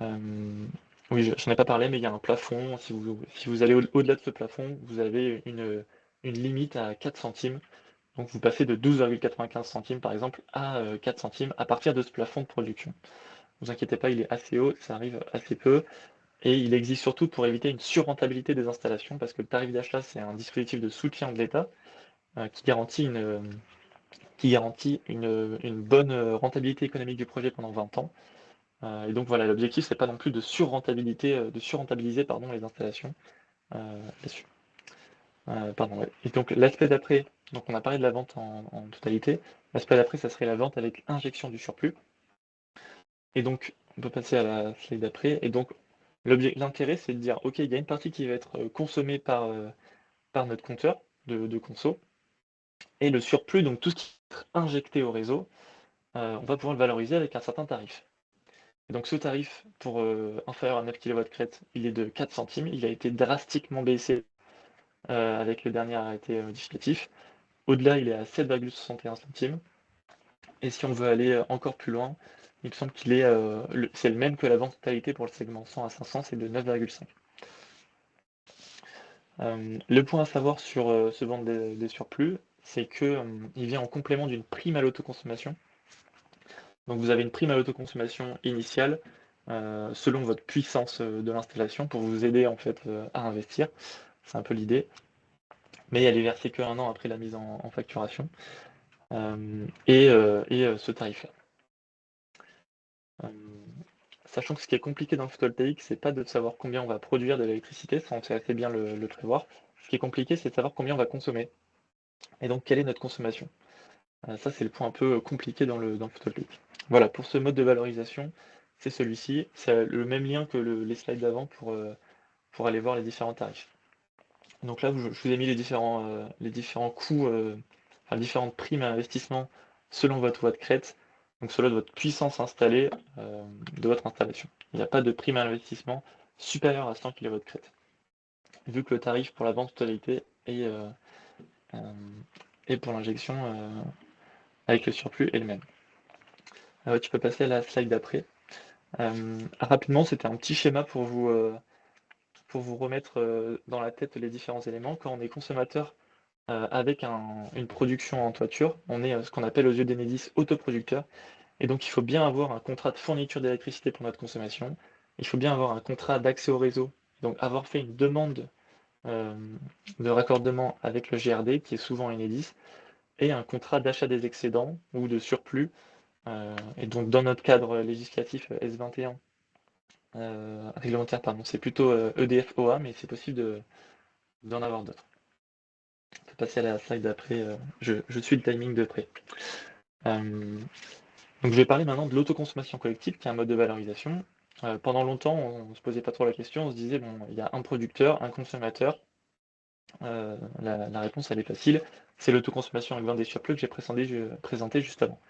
G: Oui, j'en ai pas parlé, mais il y a un plafond. Si vous allez au-delà de ce plafond, vous avez une limite à 4 centimes. Donc vous passez de 12,95 centimes par exemple à 4 centimes à partir de ce plafond de production. Ne vous inquiétez pas, il est assez haut, ça arrive assez peu. Et il existe surtout pour éviter une surrentabilité des installations, parce que le tarif d'achat, c'est un dispositif de soutien de l'État qui garantit une bonne rentabilité économique du projet pendant 20 ans. Et donc voilà, l'objectif, c'est pas non plus de surrentabiliser les installations là-dessus. Pardon, ouais. Et donc l'aspect d'après, donc on a parlé de la vente en totalité. L'aspect d'après, ça serait la vente avec injection du surplus. Et donc, on peut passer à la slide d'après. Et donc, l'intérêt, c'est de dire, OK, il y a une partie qui va être consommée par notre compteur de conso. Et le surplus, donc tout ce qui va être injecté au réseau, on va pouvoir le valoriser avec un certain tarif. Et donc ce tarif, pour inférieur à 9 kW crête, il est de 4 centimes. Il a été drastiquement baissé avec le dernier arrêté modificatif. Au-delà, il est à 7,61 centimes. Et si on veut aller encore plus loin, il me semble qu'il est c'est le même que la vente totalité pour le segment 100 à 500, c'est de 9,5. Le point à savoir sur ce vente des surplus, c'est qu'il vient en complément d'une prime à l'autoconsommation. Donc vous avez une prime à l'autoconsommation initiale selon votre puissance de l'installation pour vous aider en fait à investir. C'est un peu l'idée. Mais elle est versée qu'un an après la mise en facturation. Et ce tarif-là. Sachant que ce qui est compliqué dans le photovoltaïque, c'est pas de savoir combien on va produire de l'électricité, ça on sait assez bien le prévoir. Ce qui est compliqué, c'est de savoir combien on va consommer. Et donc quelle est notre consommation. Ça c'est le point un peu compliqué dans le photovoltaïque. Voilà, pour ce mode de valorisation, c'est celui-ci. C'est le même lien que les slides d'avant pour aller voir les différents tarifs. Donc là, je vous ai mis les différents coûts différentes primes à investissement selon votre voie de crête, donc selon votre puissance installée de votre installation. Il n'y a pas de prime à investissement supérieure à 100 kW de crête, vu que le tarif pour la vente totalité et pour l'injection avec le surplus est le même. Tu peux passer à la slide d'après. Rapidement, c'était un petit schéma pour vous remettre dans la tête les différents éléments. Quand on est consommateur avec une production en toiture, on est ce qu'on appelle aux yeux d'Enedis autoproducteur. Et donc il faut bien avoir un contrat de fourniture d'électricité pour notre consommation. Il faut bien avoir un contrat d'accès au réseau, donc avoir fait une demande de raccordement avec le GRD, qui est souvent Enedis, et un contrat d'achat des excédents ou de surplus. Et donc dans notre cadre législatif S21, réglementaire, pardon, c'est plutôt EDF-OA, mais c'est possible d'en avoir d'autres. On peut passer à la slide d'après, je suis le timing de près. Donc je vais parler maintenant de l'autoconsommation collective, qui est un mode de valorisation. Pendant longtemps, on ne se posait pas trop la question, on se disait, bon, il y a un producteur, un consommateur. La réponse, elle est facile, c'est l'autoconsommation avec vente des surplus que j'ai présenté juste avant.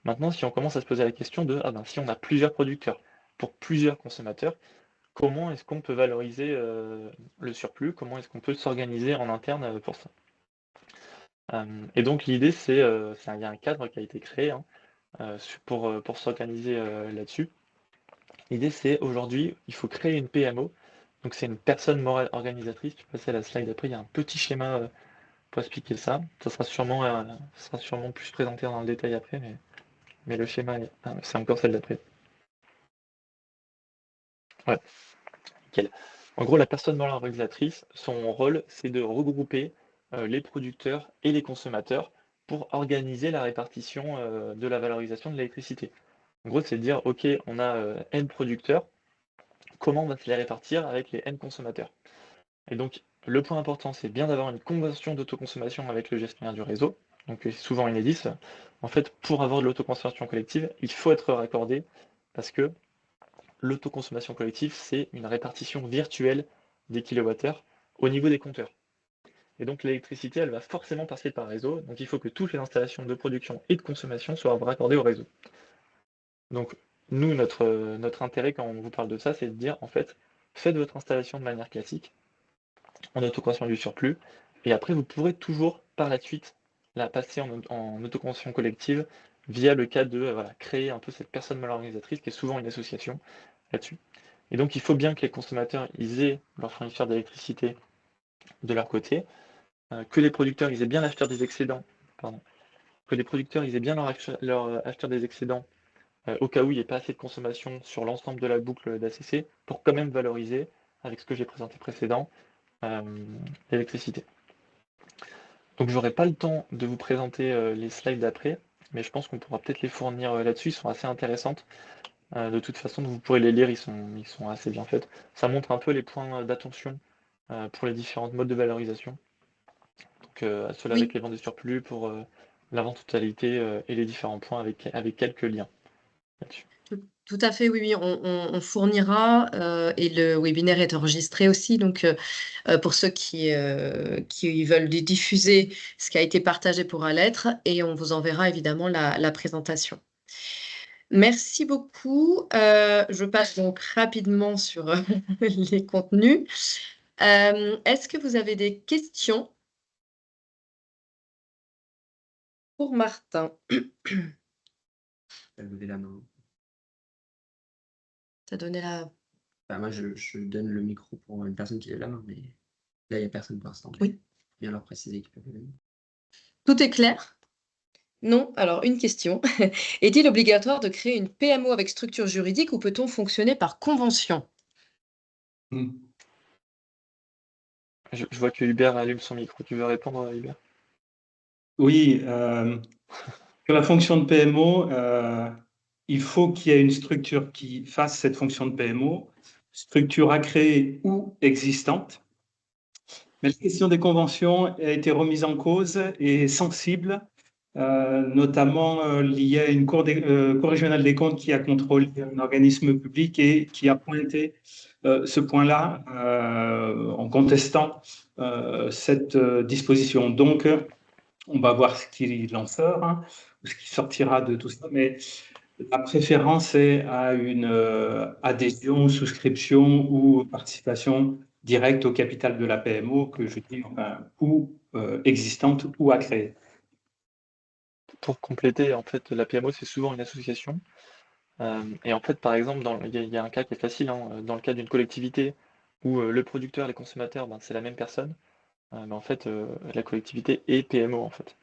G: Maintenant, si on commence à se poser la question de, si on a plusieurs producteurs pour plusieurs consommateurs, comment est-ce qu'on peut valoriser le surplus? Comment est-ce qu'on peut s'organiser en interne pour ça? Et donc l'idée, il y a un cadre qui a été créé pour s'organiser là-dessus. L'idée, c'est aujourd'hui, il faut créer une PMO. Donc c'est une personne morale organisatrice. Tu peux passer à la slide après, il y a un petit schéma pour expliquer ça. Ça sera sûrement plus présenté dans le détail après, mais le schéma, c'est encore celle d'après. Ouais, nickel. En gros, la personne morale organisatrice, son rôle, c'est de regrouper les producteurs et les consommateurs pour organiser la répartition de la valorisation de l'électricité. En gros, c'est de dire, OK, on a N producteurs, comment on va se les répartir avec les N consommateurs? Et donc, le point important, c'est bien d'avoir une convention d'autoconsommation avec le gestionnaire du réseau, donc souvent Enedis. En fait, pour avoir de l'autoconsommation collective, il faut être raccordé, parce que l'autoconsommation collective, c'est une répartition virtuelle des kilowattheures au niveau des compteurs. Et donc l'électricité, elle va forcément passer par réseau, donc il faut que toutes les installations de production et de consommation soient raccordées au réseau. Donc nous, notre intérêt quand on vous parle de ça, c'est de dire, en fait, faites votre installation de manière classique, en autoconsommation du surplus, et après vous pourrez toujours par la suite la passer en autoconsommation collective via le cas de créer un peu cette personne mal organisatrice qui est souvent une association là-dessus. Et donc il faut bien que les consommateurs ils aient leur fournisseur d'électricité de leur côté, que les producteurs ils aient bien l'acheteur des excédents, que les producteurs ils aient bien leur acheteur des excédents au cas où il n'y ait pas assez de consommation sur l'ensemble de la boucle d'ACC pour quand même valoriser, avec ce que j'ai présenté précédent, l'électricité. Donc j'aurai pas le temps de vous présenter les slides d'après, mais je pense qu'on pourra peut-être les fournir là-dessus, ils sont assez intéressantes. De toute façon, vous pourrez les lire, ils sont assez bien faits. Ça montre un peu les points d'attention pour les différents modes de valorisation. Donc ceux-là avec les ventes de surplus pour la vente totalité et les différents points avec quelques liens là-dessus.
A: Tout à fait, oui, on fournira et le webinaire est enregistré aussi, donc pour ceux qui veulent diffuser ce qui a été partagé pourra l'être et on vous enverra évidemment la présentation. Merci beaucoup. Je passe donc rapidement sur les contenus. Est-ce que vous avez des questions pour Martin?
D: Lever la main.
A: T'as donné la...
D: Moi, je donne le micro pour une personne qui lève la main, mais là, il n'y a personne pour l'instant.
A: Oui.
D: Bien leur préciser qu'ils peuvent lever la main.
A: Tout est clair? Non? Alors, une question. Est-il obligatoire de créer une PMO avec structure juridique ou peut-on fonctionner par convention?
G: Je vois que Hubert allume son micro. Tu veux répondre, Hubert?
H: Oui, sur la fonction de PMO, il faut qu'il y ait une structure qui fasse cette fonction de PMO, structure à créer ou existante. Mais la question des conventions a été remise en cause et sensible, notamment liée à une cour régionale des comptes qui a contrôlé un organisme public et qui a pointé ce point-là en contestant cette disposition. Donc, On va voir ce qu'il en sort, hein, ou ce qui sortira de tout ça, mais la préférence est à une adhésion, souscription ou participation directe au capital de la PMO, que je dis, enfin, ou existante ou à créer.
G: Pour compléter, en fait, la PMO, c'est souvent une association. Et en fait, par exemple, il y a un cas qui est facile, hein, dans le cas d'une collectivité où le producteur et les consommateurs, ben, c'est la même personne, mais en fait, la collectivité est PMO, en fait.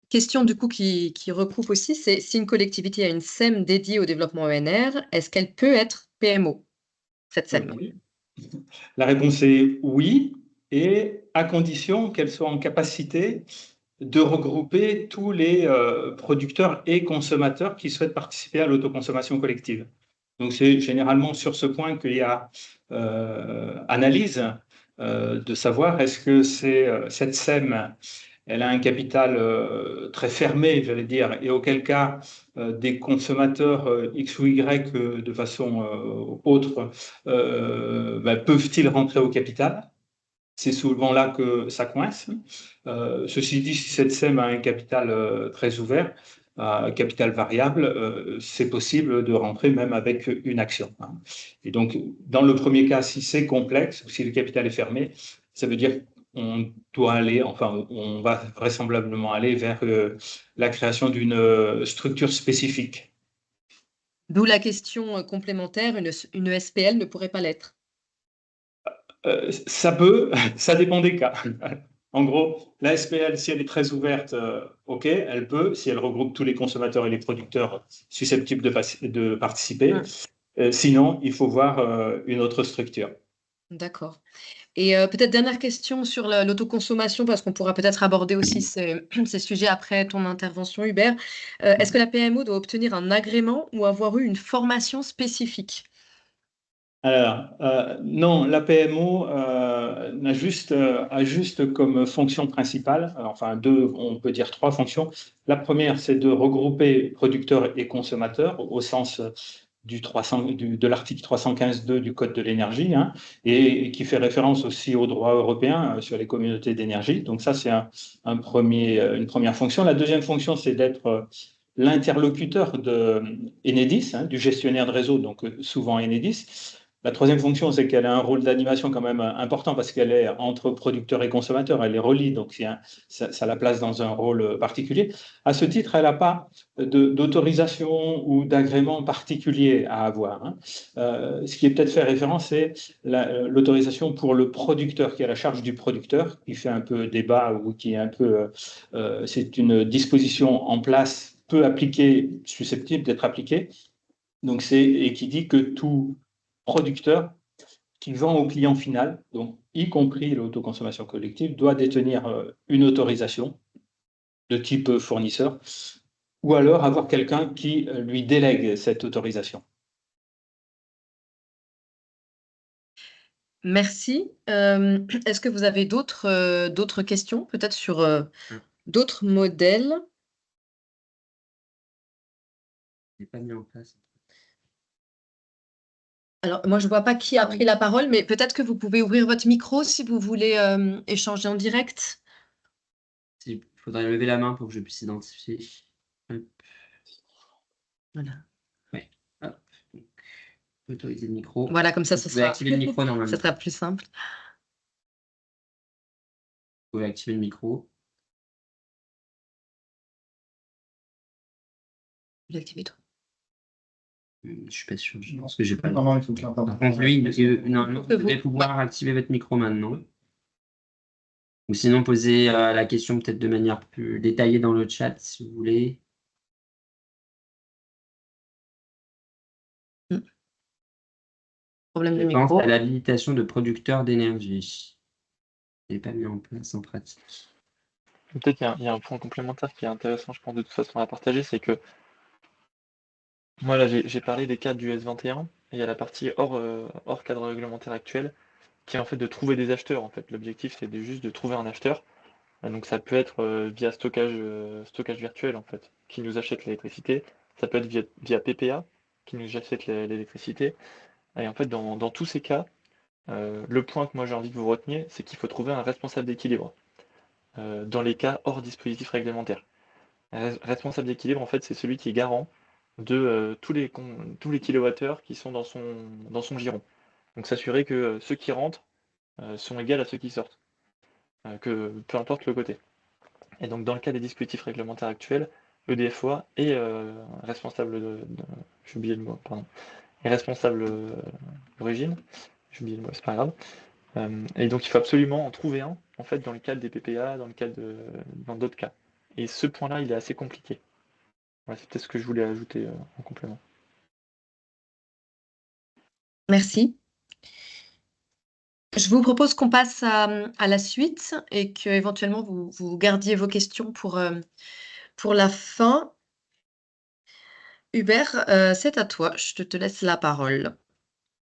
A: Question du coup qui recoupe aussi, c'est si une collectivité a une SEM dédiée au développement ENR, est-ce qu'elle peut être PMO, cette SEM?
H: Oui. La réponse est oui, et à condition qu'elle soit en capacité de regrouper tous les producteurs et consommateurs qui souhaitent participer à l'autoconsommation collective. Donc c'est généralement sur ce point qu'il y a analyse de savoir est-ce que cette SEM, elle a un capital très fermé, j'allais dire, et auquel cas des consommateurs X ou Y de façon autre peuvent-ils rentrer au capital? C'est souvent là que ça coince. Ceci dit, si cette SEM a un capital très ouvert, capital variable, c'est possible de rentrer même avec une action, hein. Et donc, dans le premier cas, si c'est complexe, si le capital est fermé, ça veut dire qu'on doit aller, enfin, on va vraisemblablement aller vers la création d'une structure spécifique.
A: D'où la question complémentaire, une SPL ne pourrait pas l'être.
H: Ça peut, ça dépend des cas. En gros, la SPL, si elle est très ouverte, OK, elle peut, si elle regroupe tous les consommateurs et les producteurs susceptibles de participer. Sinon, il faut voir une autre structure.
A: D'accord. Et peut-être dernière question sur l'autoconsommation, parce qu'on pourra peut-être aborder aussi ces sujets après ton intervention, Hubert. Est-ce que la PMO doit obtenir un agrément ou avoir eu une formation spécifique?
H: Alors, non, la PMO a juste comme fonction principale, enfin on peut dire trois fonctions. La première, c'est de regrouper producteurs et consommateurs au sens de l'article 315.2 du Code de l'énergie, hein, et qui fait référence aussi au droit européen sur les communautés d'énergie. Donc ça, c'est une première fonction. La deuxième fonction, c'est d'être l'interlocuteur de Enedis, hein, du gestionnaire de réseau, donc souvent Enedis. La troisième fonction, c'est qu'elle a un rôle d'animation quand même important parce qu'elle est entre producteurs et consommateurs, elle les relie, donc ça la place dans un rôle particulier. À ce titre, elle n'a pas d'autorisation ou d'agrément particulier à avoir, hein. Ce qui est peut-être fait référence, c'est l'autorisation pour le producteur, qui est à la charge du producteur, qui fait un peu débat ou qui est un peu... c'est une disposition en place peu appliquée, susceptible d'être appliquée. Donc et qui dit que tout producteur qui vend au client final, donc y compris l'autoconsommation collective, doit détenir une autorisation de type fournisseur, ou alors avoir quelqu'un qui lui délègue cette autorisation.
A: Merci. Est-ce que vous avez d'autres questions, peut-être sur d'autres modèles?
D: Je n'ai pas mis en place.
A: Alors, moi, je ne vois pas qui a pris la parole, mais peut-être que vous pouvez ouvrir votre micro si vous voulez échanger en direct.
D: Il faudrait lever la main pour que je puisse identifier. Hop.
A: Voilà.
D: Ouais. Hop. Donc, autoriser le micro.
A: Voilà, comme ça,
D: Vous pouvez activer le micro normalement.
A: ça sera plus simple.
D: Vous pouvez activer le micro.
A: Je vais l'activer, toi.
D: Je suis pas sûr. Parce que j'ai pas.
B: Non, il faut que
D: Par contre, lui, normalement, vous devez pouvoir activer votre micro maintenant. Ou sinon, poser la question peut-être de manière plus détaillée dans le chat, si vous voulez.
A: Problème de
D: Je pense
A: micro.
D: à l'habilitation de producteurs d'énergie. Je n'ai pas mis en place en pratique.
G: Peut-être il y a un point complémentaire qui est intéressant, je pense, de toute façon à partager, c'est que moi, là, j'ai parlé des cadres du S21, et il y a la partie hors cadre réglementaire actuel, qui est en fait de trouver des acheteurs. En fait, l'objectif, c'est juste de trouver un acheteur. Donc ça peut être via stockage virtuel, en fait, qui nous achète l'électricité. Ça peut être via PPA, qui nous achète l'électricité. Et en fait, dans tous ces cas, Le point que moi j'ai envie que vous reteniez, c'est qu'il faut trouver un responsable d'équilibre dans les cas hors dispositif réglementaire. Un responsable d'équilibre, en fait, c'est celui qui est garant de tous les kilowattheures qui sont dans son giron. Donc s'assurer que ceux qui rentrent sont égaux à ceux qui sortent, que peu importe le côté. Et donc dans le cas des dispositifs réglementaires actuels, EDFOA est responsable j'ai oublié le mot, pardon, est responsable d'origine, j'ai oublié le mot, c'est pas grave. Et donc il faut absolument en trouver un, en fait, dans le cadre des PPA, dans d'autres cas. Et ce point-là, il est assez compliqué. Voilà, c'est peut-être ce que je voulais ajouter en complément.
A: Merci. Je vous propose qu'on passe à la suite et que éventuellement vous gardiez vos questions pour la fin. Hubert, c'est à toi. Je te laisse la parole.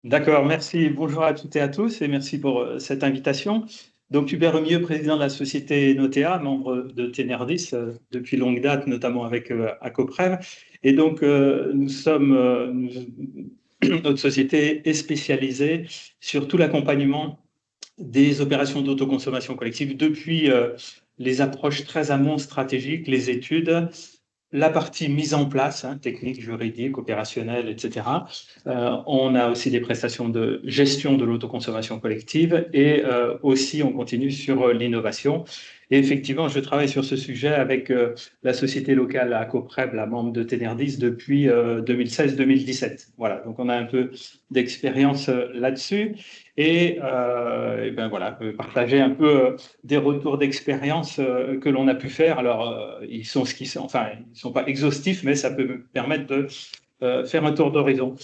H: D'accord, merci. Bonjour à toutes et à tous et merci pour cette invitation. Donc, Hubert Remieux, président de la société Notea, membre de Tenerdis depuis longue date, notamment avec Acoprev. Et donc, notre société est spécialisée sur tout l'accompagnement des opérations d'autoconsommation collective depuis les approches très amont stratégiques, les études, la partie mise en place, technique, juridique, opérationnelle, etc. On a aussi des prestations de gestion de l'autoconsommation collective et aussi on continue sur l'innovation. Et effectivement, je travaille sur ce sujet avec la société locale Acoprev, la membre de Tenerdis, depuis 2016-2017. Voilà, donc on a un peu d'expérience là-dessus. Et ben voilà, partager un peu des retours d'expérience que l'on a pu faire. Alors, ils sont ce qu'ils sont, enfin, ils ne sont pas exhaustifs, mais ça peut me permettre de faire un tour d'horizon.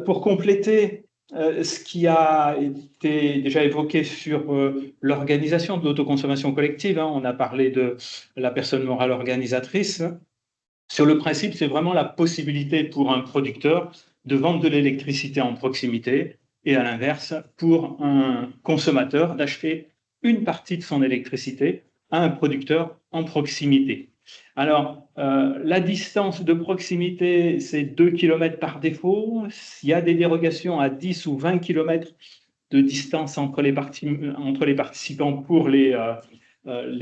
H: Pour compléter ce qui a été déjà évoqué sur l'organisation de l'autoconsommation collective, on a parlé de la personne morale organisatrice. Sur le principe, c'est vraiment la possibilité pour un producteur de vendre de l'électricité en proximité et à l'inverse, pour un consommateur d'acheter une partie de son électricité à un producteur en proximité. Alors, la distance de proximité, c'est 2 km par défaut. Il y a des dérogations à 10 ou 20 km de distance entre les participants pour les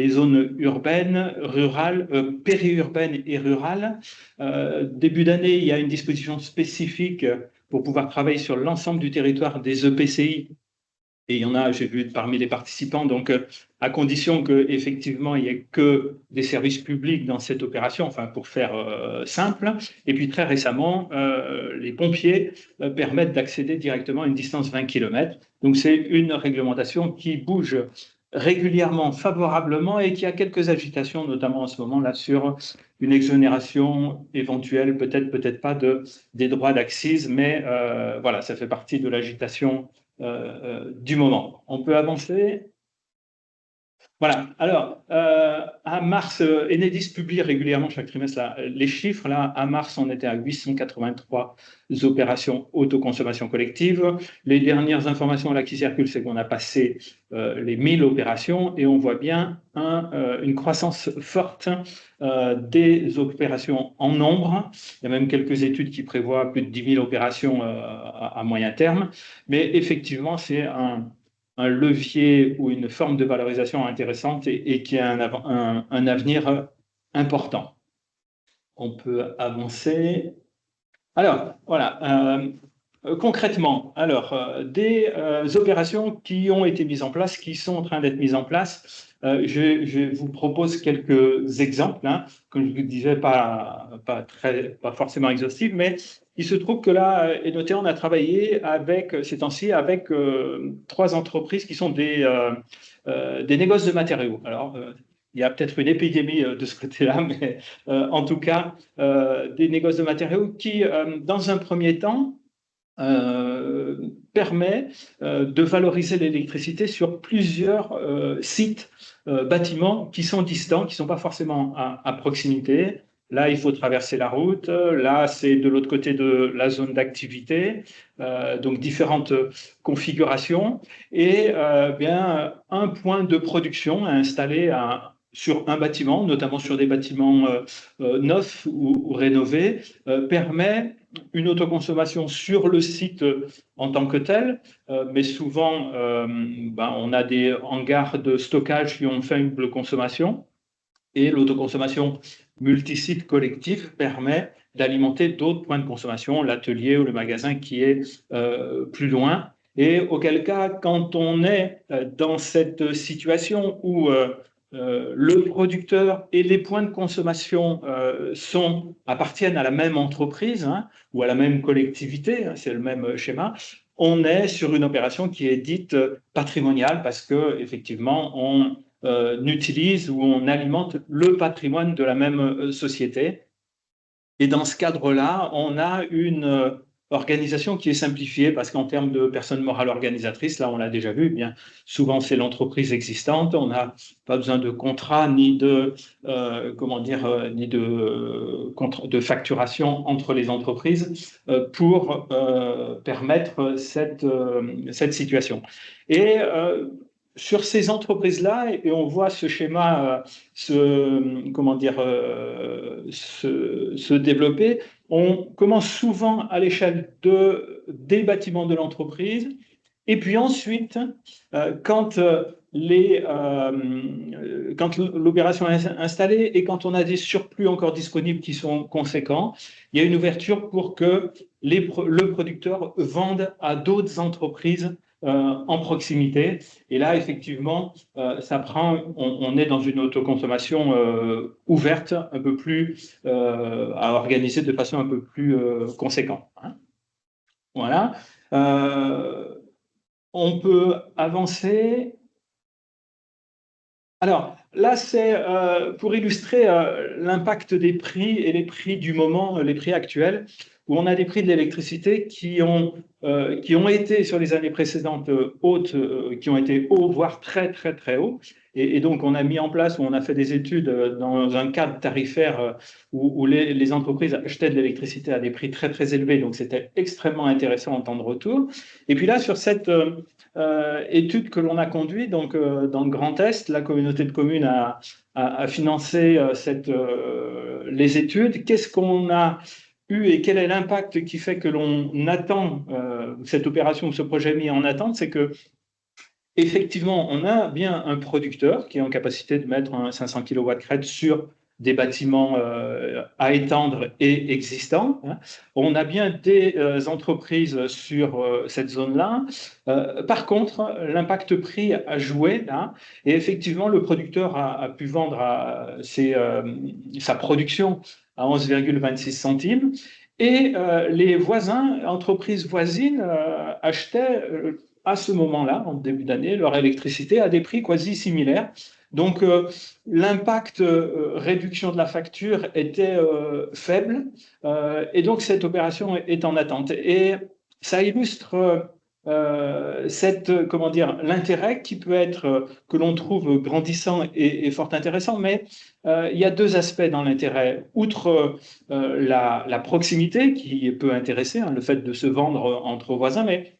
H: zones urbaines, rurales, périurbaines et rurales. Début d'année, il y a une disposition spécifique pour pouvoir travailler sur l'ensemble du territoire des EPCI. Et il y en a, j'ai vu parmi les participants, donc à condition qu'effectivement il n'y ait que des services publics dans cette opération, enfin pour faire simple. Et puis très récemment, les pompiers permettent d'accéder directement à une distance 20 km. Donc c'est une réglementation qui bouge régulièrement, favorablement, et qui a quelques agitations, notamment en ce moment là sur une exonération éventuelle, peut-être pas des droits d'accise, mais voilà, ça fait partie de l'agitation du moment. On peut avancer. Voilà. Alors, à mars, Enedis publie régulièrement chaque trimestre les chiffres. Là, à mars, on était à 883 opérations autoconsommation collective. Les dernières informations là qui circulent, c'est qu'on a passé les 1000 opérations et on voit bien une croissance forte des opérations en nombre. Il y a même quelques études qui prévoient plus de 10 000 opérations à moyen terme. Mais effectivement, c'est un levier ou une forme de valorisation intéressante et qui a un avenir important. On peut avancer. Alors, voilà. Concrètement, alors, des opérations qui ont été mises en place, qui sont en train d'être mises en place. Je vous propose quelques exemples, comme je vous disais, pas forcément exhaustifs, mais il se trouve que là, Enotea, on a travaillé ces temps-ci avec 3 entreprises qui sont des négoces de matériaux. Alors, il y a peut-être une épidémie de ce côté-là, mais en tout cas, des négoces de matériaux qui, dans un premier temps, permet de valoriser l'électricité sur plusieurs sites, bâtiments qui sont distants, qui ne sont pas forcément à proximité. Là, il faut traverser la route. Là, c'est de l'autre côté de la zone d'activité. Donc, différentes configurations. Et bien, un point de production à installer à sur un bâtiment, notamment sur des bâtiments neufs ou rénovés, permet une autoconsommation sur le site en tant que tel, mais souvent on a des hangars de stockage qui ont fait une consommation, et l'autoconsommation multisite collectif permet d'alimenter d'autres points de consommation, l'atelier ou le magasin qui est plus loin. Et auquel cas, quand on est dans cette situation où le producteur et les points de consommation appartiennent à la même entreprise, hein, ou à la même collectivité, hein, c'est le même schéma, on est sur une opération qui est dite patrimoniale parce que effectivement on utilise ou on alimente le patrimoine de la même société. Et dans ce cadre-là, on a une organisation qui est simplifiée parce qu'en termes de personnes morales organisatrices, là on l'a déjà vu, bien souvent c'est l'entreprise existante, on n'a pas besoin de contrat ni de de facturation entre les entreprises pour permettre cette situation. Et sur ces entreprises-là, et on voit ce schéma se développer, on commence souvent à l'échelle des bâtiments de l'entreprise, et puis ensuite, quand l'opération est installée et quand on a des surplus encore disponibles qui sont conséquents, il y a une ouverture pour que le producteur vende à d'autres entreprises en proximité. Et là, effectivement, on est dans une autoconsommation ouverte, un peu plus à organiser de façon un peu plus conséquente. Hein. Voilà. On peut avancer. Alors, là, c'est pour illustrer l'impact des prix et les prix du moment, les prix actuels, où on a des prix de l'électricité qui ont été sur les années précédentes qui ont été hauts, voire très, très, très hauts. Et donc, on a mis en place, ou on a fait des études dans un cadre tarifaire où les entreprises achetaient de l'électricité à des prix très, très élevés. Donc, c'était extrêmement intéressant en temps de retour. Et puis là, sur cette étude que l'on a conduite, donc dans le Grand Est, la communauté de communes a financé les études. Qu'est-ce qu'on a eu et quel est l'impact qui fait que l'on attend cette opération, ce projet mis en attente? C'est que effectivement, on a bien un producteur qui est en capacité de mettre un 500 kW crête sur des bâtiments à étendre et existants. Hein. On a bien des entreprises sur cette zone-là. Par contre, l'impact prix a joué là, et effectivement, le producteur a pu vendre sa production à 11,26 centimes. Et les voisins, entreprises voisines, achetaient à ce moment-là, en début d'année, leur électricité à des prix quasi similaires. Donc, l'impact réduction de la facture était faible, et donc cette opération est en attente. Et ça illustre l'intérêt qui peut être, que l'on trouve grandissant et fort intéressant, mais il y a deux aspects dans l'intérêt. Outre la proximité qui peut intéresser, hein, le fait de se vendre entre voisins, mais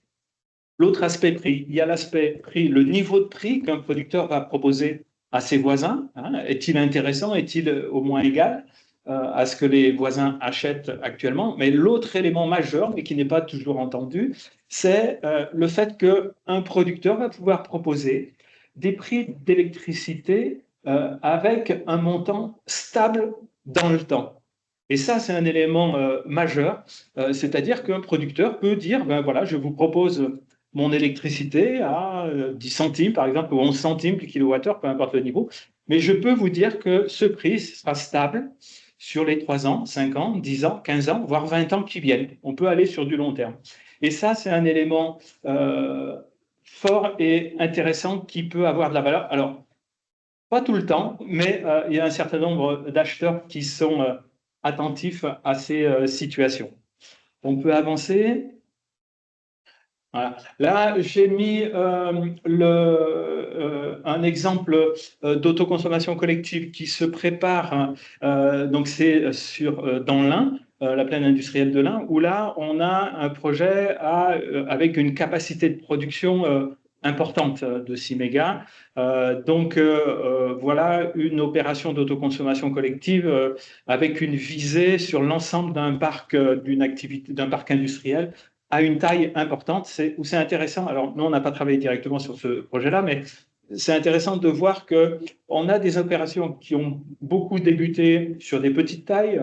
H: l'autre aspect prix, il y a l'aspect prix, le niveau de prix qu'un producteur va proposer à ses voisins. Hein, est-il intéressant, est-il au moins égal à ce que les voisins achètent actuellement? Mais l'autre élément majeur, mais qui n'est pas toujours entendu, c'est le fait qu'un producteur va pouvoir proposer des prix d'électricité avec un montant stable dans le temps. Et ça, c'est un élément majeur, c'est-à-dire qu'un producteur peut dire, ben voilà, je vous propose mon électricité à 10 centimes, par exemple, ou 11 centimes du kilowattheure, peu importe le niveau, mais je peux vous dire que ce prix sera stable sur les 3 ans, 5 ans, 10 ans, 15 ans, voire 20 ans qui viennent. On peut aller sur du long terme. Et ça, c'est un élément fort et intéressant qui peut avoir de la valeur. Alors, pas tout le temps, mais il y a un certain nombre d'acheteurs qui sont attentifs à ces situations. On peut avancer. Voilà. Là, j'ai mis un exemple d'autoconsommation collective qui se prépare. Donc, c'est dans l'Ain, la plaine industrielle de l'Ain, où là, on a un projet avec une capacité de production importante de 6 mégas. Voilà une opération d'autoconsommation collective avec une visée sur l'ensemble d'un parc, d'un parc industriel à une taille importante. C'est intéressant. Alors, nous, on n'a pas travaillé directement sur ce projet-là, mais c'est intéressant de voir qu'on a des opérations qui ont beaucoup débuté sur des petites tailles,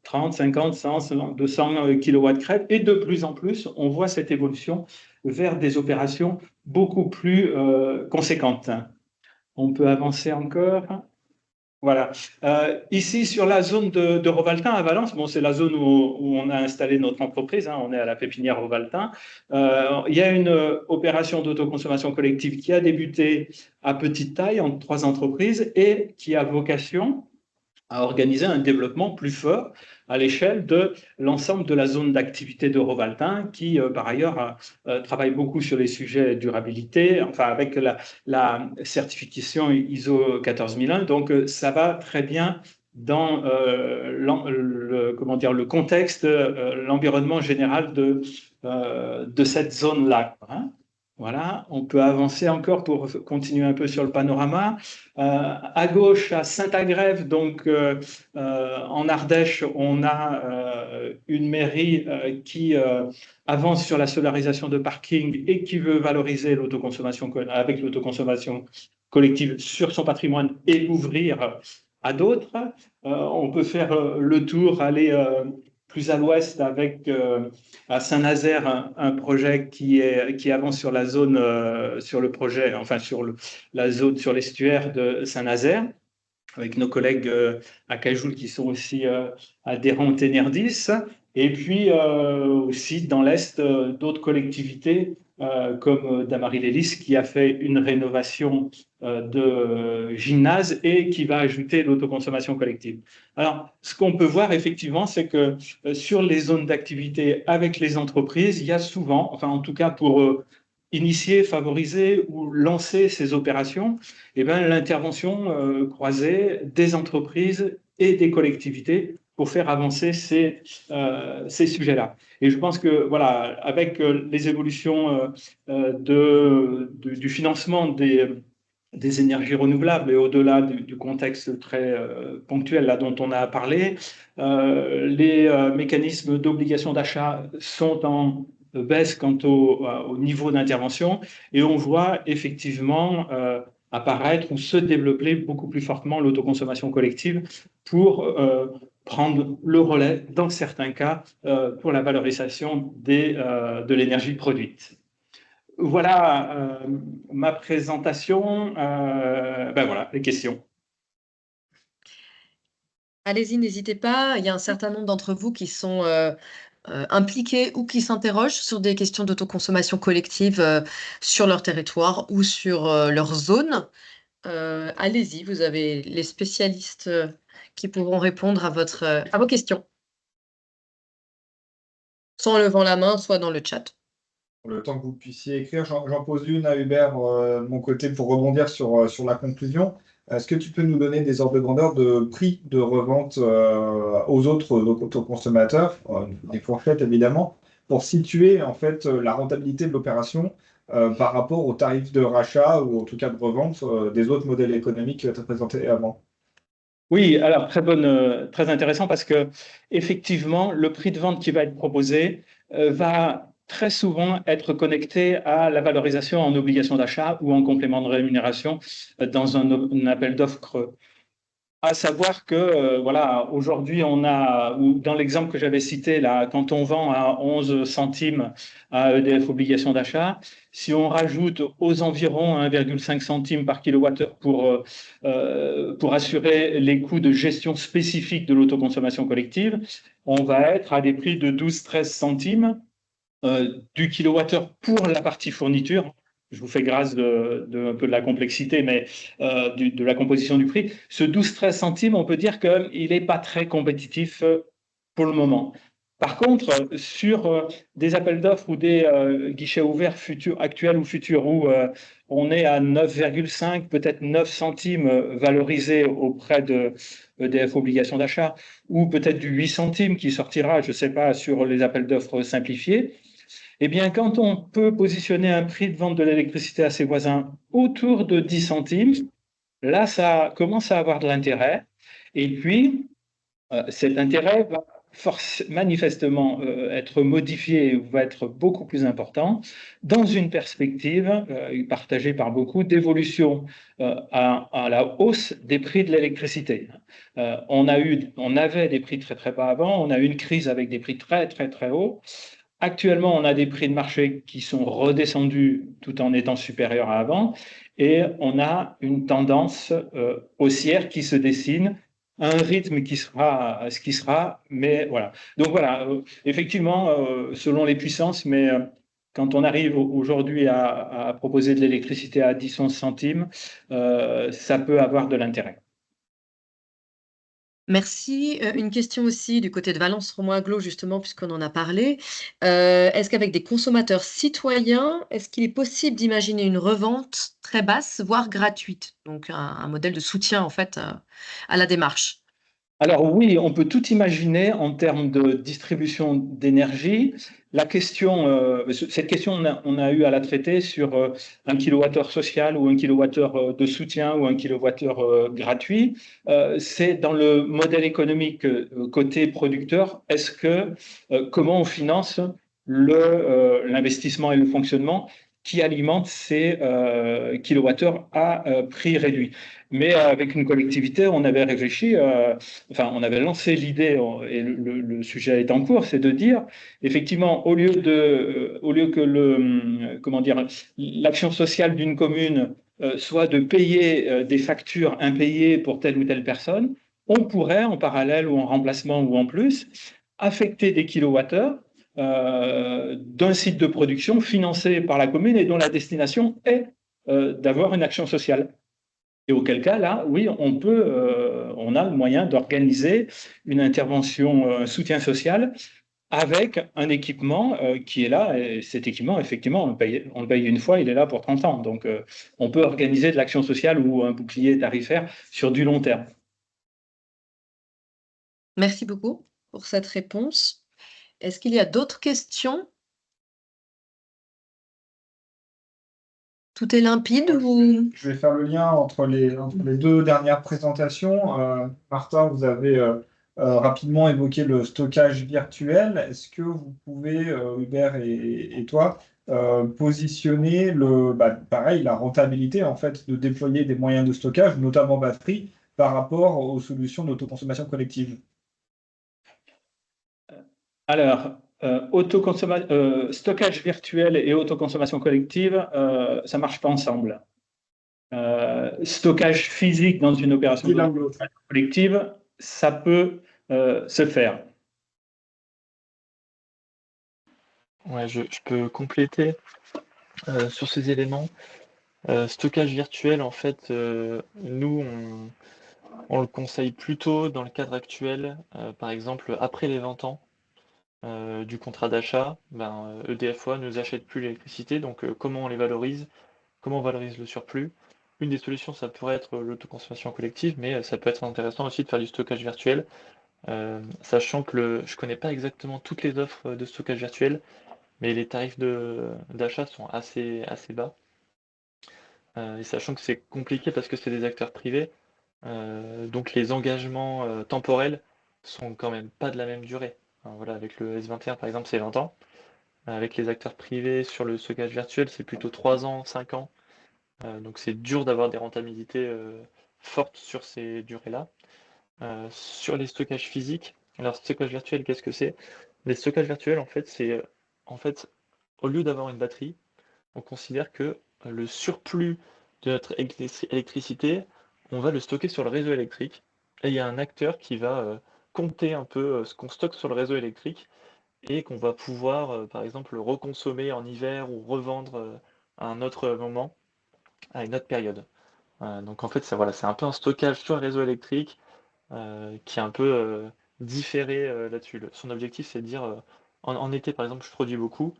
H: 30, 50, 100, 200 kilowatts crête, et de plus en plus, on voit cette évolution vers des opérations beaucoup plus conséquentes. On peut avancer encore. Voilà. Ici, sur la zone de Rovaltain à Valence, bon, c'est la zone où on a installé notre entreprise, hein, on est à la pépinière Rovaltain. Il y a une opération d'autoconsommation collective qui a débuté à petite taille entre 3 entreprises et qui a vocation à organiser un développement plus fort à l'échelle de l'ensemble de la zone d'activité de Rovaltain, qui, par ailleurs, travaille beaucoup sur les sujets durabilité, enfin, avec la certification ISO 14001. Donc, ça va très bien dans le contexte, l'environnement général de cette zone-là. Hein. Voilà, on peut avancer encore pour continuer un peu sur le panorama. À gauche, à Saint-Agrève, donc en Ardèche, on a une mairie qui avance sur la solarisation de parking et qui veut valoriser l'autoconsommation avec l'autoconsommation collective sur son patrimoine et ouvrir à d'autres. On peut faire le tour, aller plus à l'ouest avec à Saint-Nazaire un projet qui avance sur la zone, sur le projet, enfin la zone sur l'estuaire de Saint-Nazaire, avec nos collègues à Cajoul qui sont aussi adhérents au Ténerdis, et puis aussi dans l'Est d'autres collectivités comme Damary-Lélis qui a fait une rénovation de gymnase et qui va ajouter l'autoconsommation collective. Alors, ce qu'on peut voir effectivement, c'est que sur les zones d'activité avec les entreprises, il y a souvent, enfin en tout cas pour initier, favoriser ou lancer ces opérations, eh bien, l'intervention croisée des entreprises et des collectivités pour faire avancer ces sujets-là. Et je pense que, voilà, avec les évolutions du financement des énergies renouvelables et au-delà du contexte très ponctuel là, dont on a parlé, les mécanismes d'obligation d'achat sont en baisse quant au niveau d'intervention et on voit effectivement apparaître ou se développer beaucoup plus fortement l'autoconsommation collective pour prendre le relais dans certains cas pour la valorisation de l'énergie produite. Voilà ma présentation. Ben voilà, les questions.
A: Allez-y, n'hésitez pas. Il y a un certain nombre d'entre vous qui sont impliqués ou qui s'interrogent sur des questions d'autoconsommation collective sur leur territoire ou sur leur zone. Allez-y, vous avez les spécialistes qui pourront répondre à vos questions. Soit en levant la main, soit dans le chat.
B: Le temps que vous puissiez écrire, j'en pose une à Hubert de mon côté pour rebondir sur la conclusion. Est-ce que tu peux nous donner des ordres de grandeur de prix de revente aux autres autoconsommateurs, des fourchettes évidemment, pour situer en fait la rentabilité de l'opération par rapport aux tarifs de rachat ou en tout cas de revente des autres modèles économiques qui ont été présentés avant?
H: Oui, alors très intéressant parce que effectivement, le prix de vente qui va être proposé va très souvent être connecté à la valorisation en obligation d'achat ou en complément de rémunération dans un appel d'offres creux. À savoir que, voilà, aujourd'hui, on a, ou dans l'exemple que j'avais cité, là, quand on vend à 11 centimes à EDF obligation d'achat, si on rajoute aux environs 1,5 centime par kilowattheure pour assurer les coûts de gestion spécifiques de l'autoconsommation collective, on va être à des prix de 12-13 centimes du kilowattheure pour la partie fourniture. Je vous fais grâce un peu de la complexité, mais de la composition du prix. Ce 12-13 centimes, on peut dire qu'il n'est pas très compétitif pour le moment. Par contre, sur des appels d'offres ou des guichets ouverts actuels ou futurs, où on est à 9,5, peut-être 9 centimes valorisés auprès de EDF obligation d'achat, ou peut-être du 8 centimes qui sortira, je ne sais pas, sur les appels d'offres simplifiés, Eh bien, quand on peut positionner un prix de vente de l'électricité à ses voisins autour de 10 centimes, là, ça commence à avoir de l'intérêt. Et puis, cet intérêt va manifestement être modifié ou va être beaucoup plus important dans une perspective partagée par beaucoup d'évolution à la hausse des prix de l'électricité. On avait des prix très très bas avant, on a eu une crise avec des prix très très très hauts. Actuellement, on a des prix de marché qui sont redescendus tout en étant supérieurs à avant, et on a une tendance haussière qui se dessine, un rythme qui sera ce qui sera, mais voilà. Donc voilà, effectivement, selon les puissances, mais quand on arrive aujourd'hui à proposer de l'électricité à 10-11 centimes, ça peut avoir de l'intérêt.
A: Merci. Une question aussi du côté de Valence Romand Agglo, justement, puisqu'on en a parlé. Est-ce qu'avec des consommateurs citoyens, est-ce qu'il est possible d'imaginer une revente très basse, voire gratuite? Donc un modèle de soutien, en fait, à la démarche.
H: Alors oui, on peut tout imaginer en termes de distribution d'énergie. La question, cette question, on a eu à la traiter sur un kilowattheure social ou un kilowattheure de soutien ou un kilowattheure gratuit. C'est dans le modèle économique côté producteur. Comment on finance l'investissement et le fonctionnement qui alimentent ces kilowattheures à prix réduit? Mais avec une collectivité, on avait réfléchi. Enfin, on avait lancé l'idée, et le sujet est en cours, c'est de dire, effectivement, au lieu que comment dire, l'action sociale d'une commune soit de payer des factures impayées pour telle ou telle personne, on pourrait, en parallèle ou en remplacement ou en plus, affecter des kilowattheures d'un site de production financé par la commune et dont la destination est d'avoir une action sociale. Et auquel cas, là, oui, on a le moyen d'organiser une intervention soutien social avec un équipement qui est là. Et cet équipement, effectivement, on le paye une fois, il est là pour 30 ans. Donc, on peut organiser de l'action sociale ou un bouclier tarifaire sur du long terme.
A: Merci beaucoup pour cette réponse. Est-ce qu'il y a d'autres questions? Tout est limpide ou?
B: Je vais faire le lien entre les deux dernières présentations. Martin, vous avez rapidement évoqué le stockage virtuel. Est-ce que vous pouvez, Hubert et toi, positionner pareil, la rentabilité en fait de déployer des moyens de stockage, notamment batterie, par rapport aux solutions d'autoconsommation collective?
H: Alors, stockage virtuel et autoconsommation collective, ça ne marche pas ensemble. Stockage physique dans une opération collective, ça peut se faire.
G: Ouais, je peux compléter sur ces éléments. Stockage virtuel, en fait, nous, on le conseille plutôt dans le cadre actuel, par exemple, après les 20 ans du contrat d'achat, EDF-OA ne nous achète plus l'électricité, donc comment on les valorise? Comment on valorise le surplus? Une des solutions, ça pourrait être l'autoconsommation collective, mais ça peut être intéressant aussi de faire du stockage virtuel, sachant que je connais pas exactement toutes les offres de stockage virtuel, mais les tarifs d'achat sont assez bas. Et sachant que c'est compliqué parce que c'est des acteurs privés, donc les engagements temporels sont quand même pas de la même durée. Voilà, avec le S21 par exemple, c'est 20 ans. Avec les acteurs privés sur le stockage virtuel, c'est plutôt 3 ans, 5 ans. Donc c'est dur d'avoir des rentabilités fortes sur ces durées-là. Sur les stockages physiques, alors stockage virtuel, qu'est-ce que c'est? Les stockages virtuels, en fait, c'est au lieu d'avoir une batterie, on considère que le surplus de notre électricité, on va le stocker sur le réseau électrique. Et il y a un acteur qui va compter un peu ce qu'on stocke sur le réseau électrique et qu'on va pouvoir, par exemple, reconsommer en hiver ou revendre à un autre moment, à une autre période. Donc en fait, voilà, c'est un peu un stockage sur le réseau électrique qui est un peu différé là-dessus. Son objectif, c'est de dire, en été, par exemple, je produis beaucoup,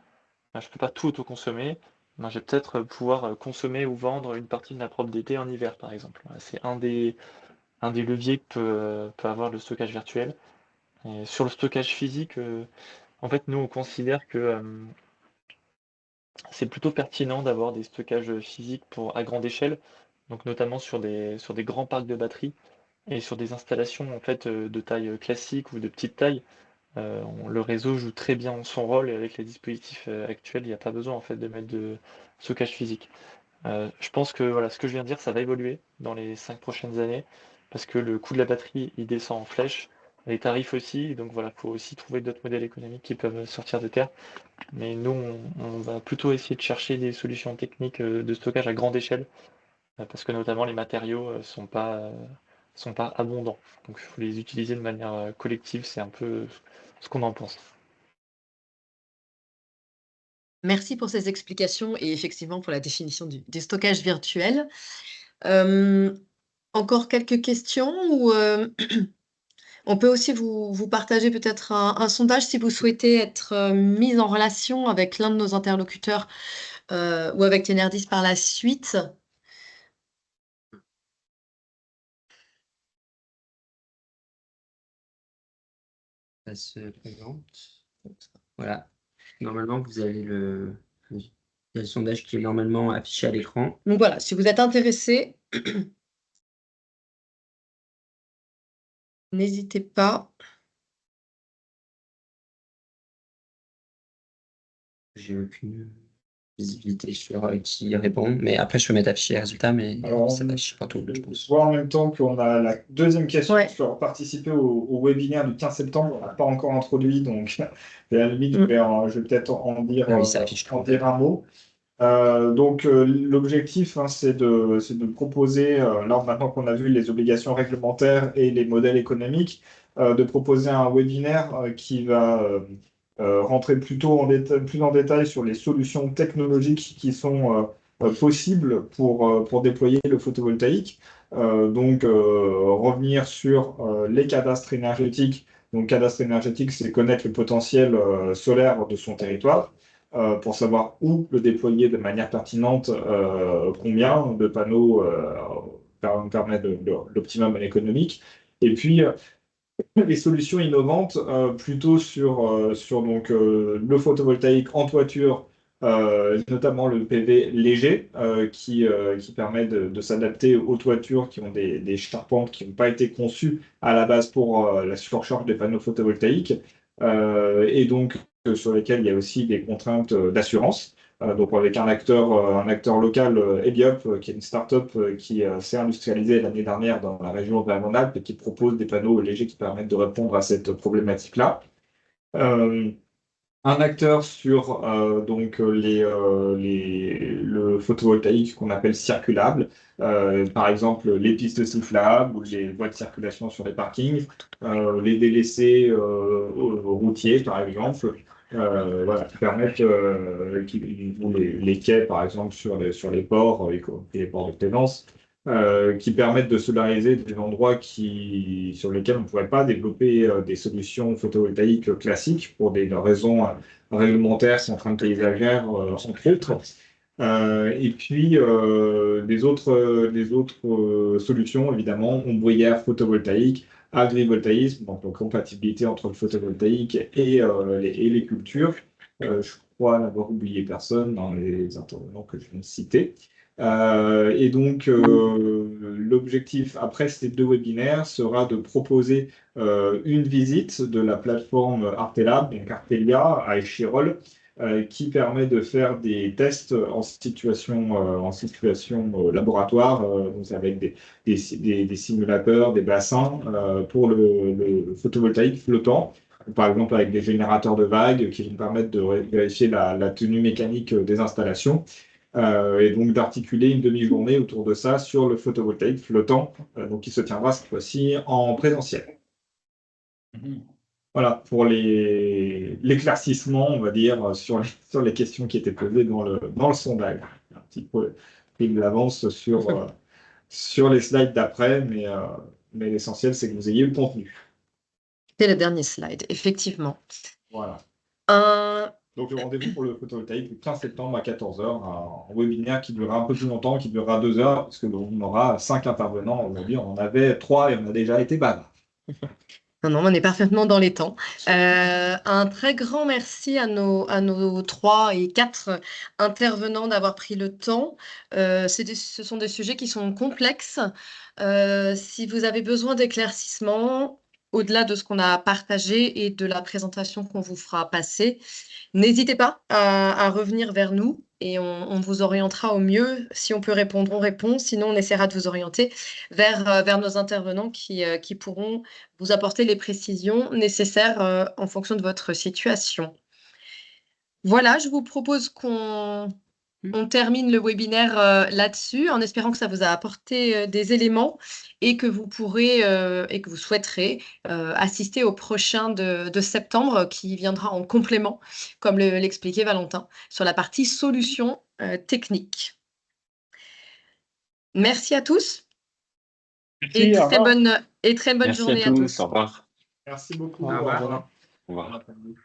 G: je ne peux pas tout autoconsommer, je vais peut-être pouvoir consommer ou vendre une partie de ma propre d'été en hiver, par exemple. C'est un des leviers que peut avoir le stockage virtuel. Et sur le stockage physique, en fait, nous, on considère que c'est plutôt pertinent d'avoir des stockages physiques à grande échelle, donc notamment sur des grands parcs de batteries et sur des installations en fait de taille classique ou de petite taille. Le réseau joue très bien son rôle et avec les dispositifs actuels, il n'y a pas besoin en fait de mettre de stockage physique. Je pense que voilà, ce que je viens de dire, ça va évoluer dans les 5 prochaines années parce que le coût de la batterie, il descend en flèche, les tarifs aussi, donc voilà, il faut aussi trouver d'autres modèles économiques qui peuvent sortir de terre. Mais nous, on va plutôt essayer de chercher des solutions techniques de stockage à grande échelle parce que notamment les matériaux sont pas abondants. Donc il faut les utiliser de manière collective, c'est un peu ce qu'on en pense.
A: Merci pour ces explications et effectivement pour la définition du stockage virtuel. Encore quelques questions ou on peut aussi vous partager peut-être un sondage si vous souhaitez être mis en relation avec l'un de nos interlocuteurs ou avec Tenerdis par la suite.
D: Ça se présente. Voilà. Normalement, vous avez il y a le sondage qui est normalement affiché à l'écran.
A: Donc voilà, si vous êtes intéressé, n'hésitez pas.
D: J'ai aucune visibilité sur qui répond, mais après je peux mettre afficher les résultats, mais
B: Alors,
D: ça affiche pas tout, je
B: Je
D: pense.
B: vois en même temps qu'on a la deuxième question
A: Ouais.
B: sur participer au webinaire du 15 septembre. On n'a pas encore introduit, donc à la limite, je vais peut-être en dire,
D: Ah oui, ça affiche
B: en dire un mot. L'objectif, hein, c'est de proposer, là maintenant qu'on a vu les obligations réglementaires et les modèles économiques, de proposer un webinaire qui va rentrer plutôt plus en détail sur les solutions technologiques qui sont possibles pour déployer le photovoltaïque. Revenir sur les cadastres énergétiques. Donc, cadastre énergétique, c'est connaître le potentiel solaire de son territoire pour savoir où le déployer de manière pertinente, combien de panneaux permet l'optimum économique. Et puis, les solutions innovantes, plutôt sur le photovoltaïque en toiture, notamment le PV léger, qui permet de s'adapter aux toitures qui ont des charpentes qui n'ont pas été conçues à la base pour la surcharge des panneaux photovoltaïques, et donc sur lesquels il y a aussi des contraintes d'assurance. Donc avec un acteur local, Eliop, qui est une start-up qui s'est industrialisée l'année dernière dans la région Auvergne-Rhône-Alpes et qui propose des panneaux légers qui permettent de répondre à cette problématique-là. Un acteur sur le photovoltaïque qu'on appelle circulable, par exemple les pistes cyclables ou les voies de circulation sur les parkings, les délaissés routiers par exemple, voilà, qui permettent, ou les quais par exemple sur les ports, et les ports de plaisance, qui permettent de solariser des endroits sur lesquels on ne pourrait pas développer des solutions photovoltaïques classiques pour des raisons réglementaires, contraintes paysagères, entre autres. Et puis, les autres solutions, évidemment, ombrières photovoltaïques, agrivoltaïsme, donc la compatibilité entre le photovoltaïque et les cultures. Je crois n'avoir oublié personne dans les intervenants que je viens de citer. L'objectif après ces deux webinaires sera de proposer une visite de la plateforme Artelab, donc Artelia à Échirolles, qui permet de faire des tests en situation laboratoire, donc avec des simulateurs, des bassins pour le photovoltaïque flottant. Par exemple, avec des générateurs de vagues qui vont permettre de vérifier la tenue mécanique des installations. Et donc d'articuler une demi-journée autour de ça sur le photovoltaïque flottant, donc qui se tiendra cette fois-ci en présentiel. Voilà pour l'éclaircissement, on va dire, sur les questions qui étaient posées dans le sondage. Un petit peu pris de l'avance sur les slides d'après, mais l'essentiel, c'est que vous ayez le contenu.
A: C'est le dernier slide, effectivement.
B: Voilà.
A: Un
B: Donc, le rendez-vous pour le photovoltaïque le 15 septembre à 14 h, un webinaire qui durera un peu plus longtemps, qui durera 2 heures, parce qu'on aura 5 intervenants. Aujourd'hui, on en avait 3 et on a déjà été bavard.
A: Non, on est parfaitement dans les temps. Un très grand merci à nos 3 et 4 intervenants d'avoir pris le temps. Ce sont des sujets qui sont complexes. Si vous avez besoin d'éclaircissements, au-delà de ce qu'on a partagé et de la présentation qu'on vous fera passer, n'hésitez pas à revenir vers nous et on vous orientera au mieux. Si on peut répondre, on répond. Sinon, on essaiera de vous orienter vers nos intervenants qui pourront vous apporter les précisions nécessaires en fonction de votre situation. Voilà, je vous propose qu'on termine le webinaire là-dessus, en espérant que ça vous a apporté des éléments et que vous pourrez et que vous souhaiterez assister au prochain de septembre qui viendra en complément, comme l'expliquait Valentin, sur la partie solutions techniques. Merci à tous
H: Merci, au revoir.
A: très bonne
C: Merci
A: journée
C: à tous. Au revoir.
B: Merci beaucoup.
D: Au revoir.
B: Au revoir.
C: Au revoir.
B: Bon après-midi.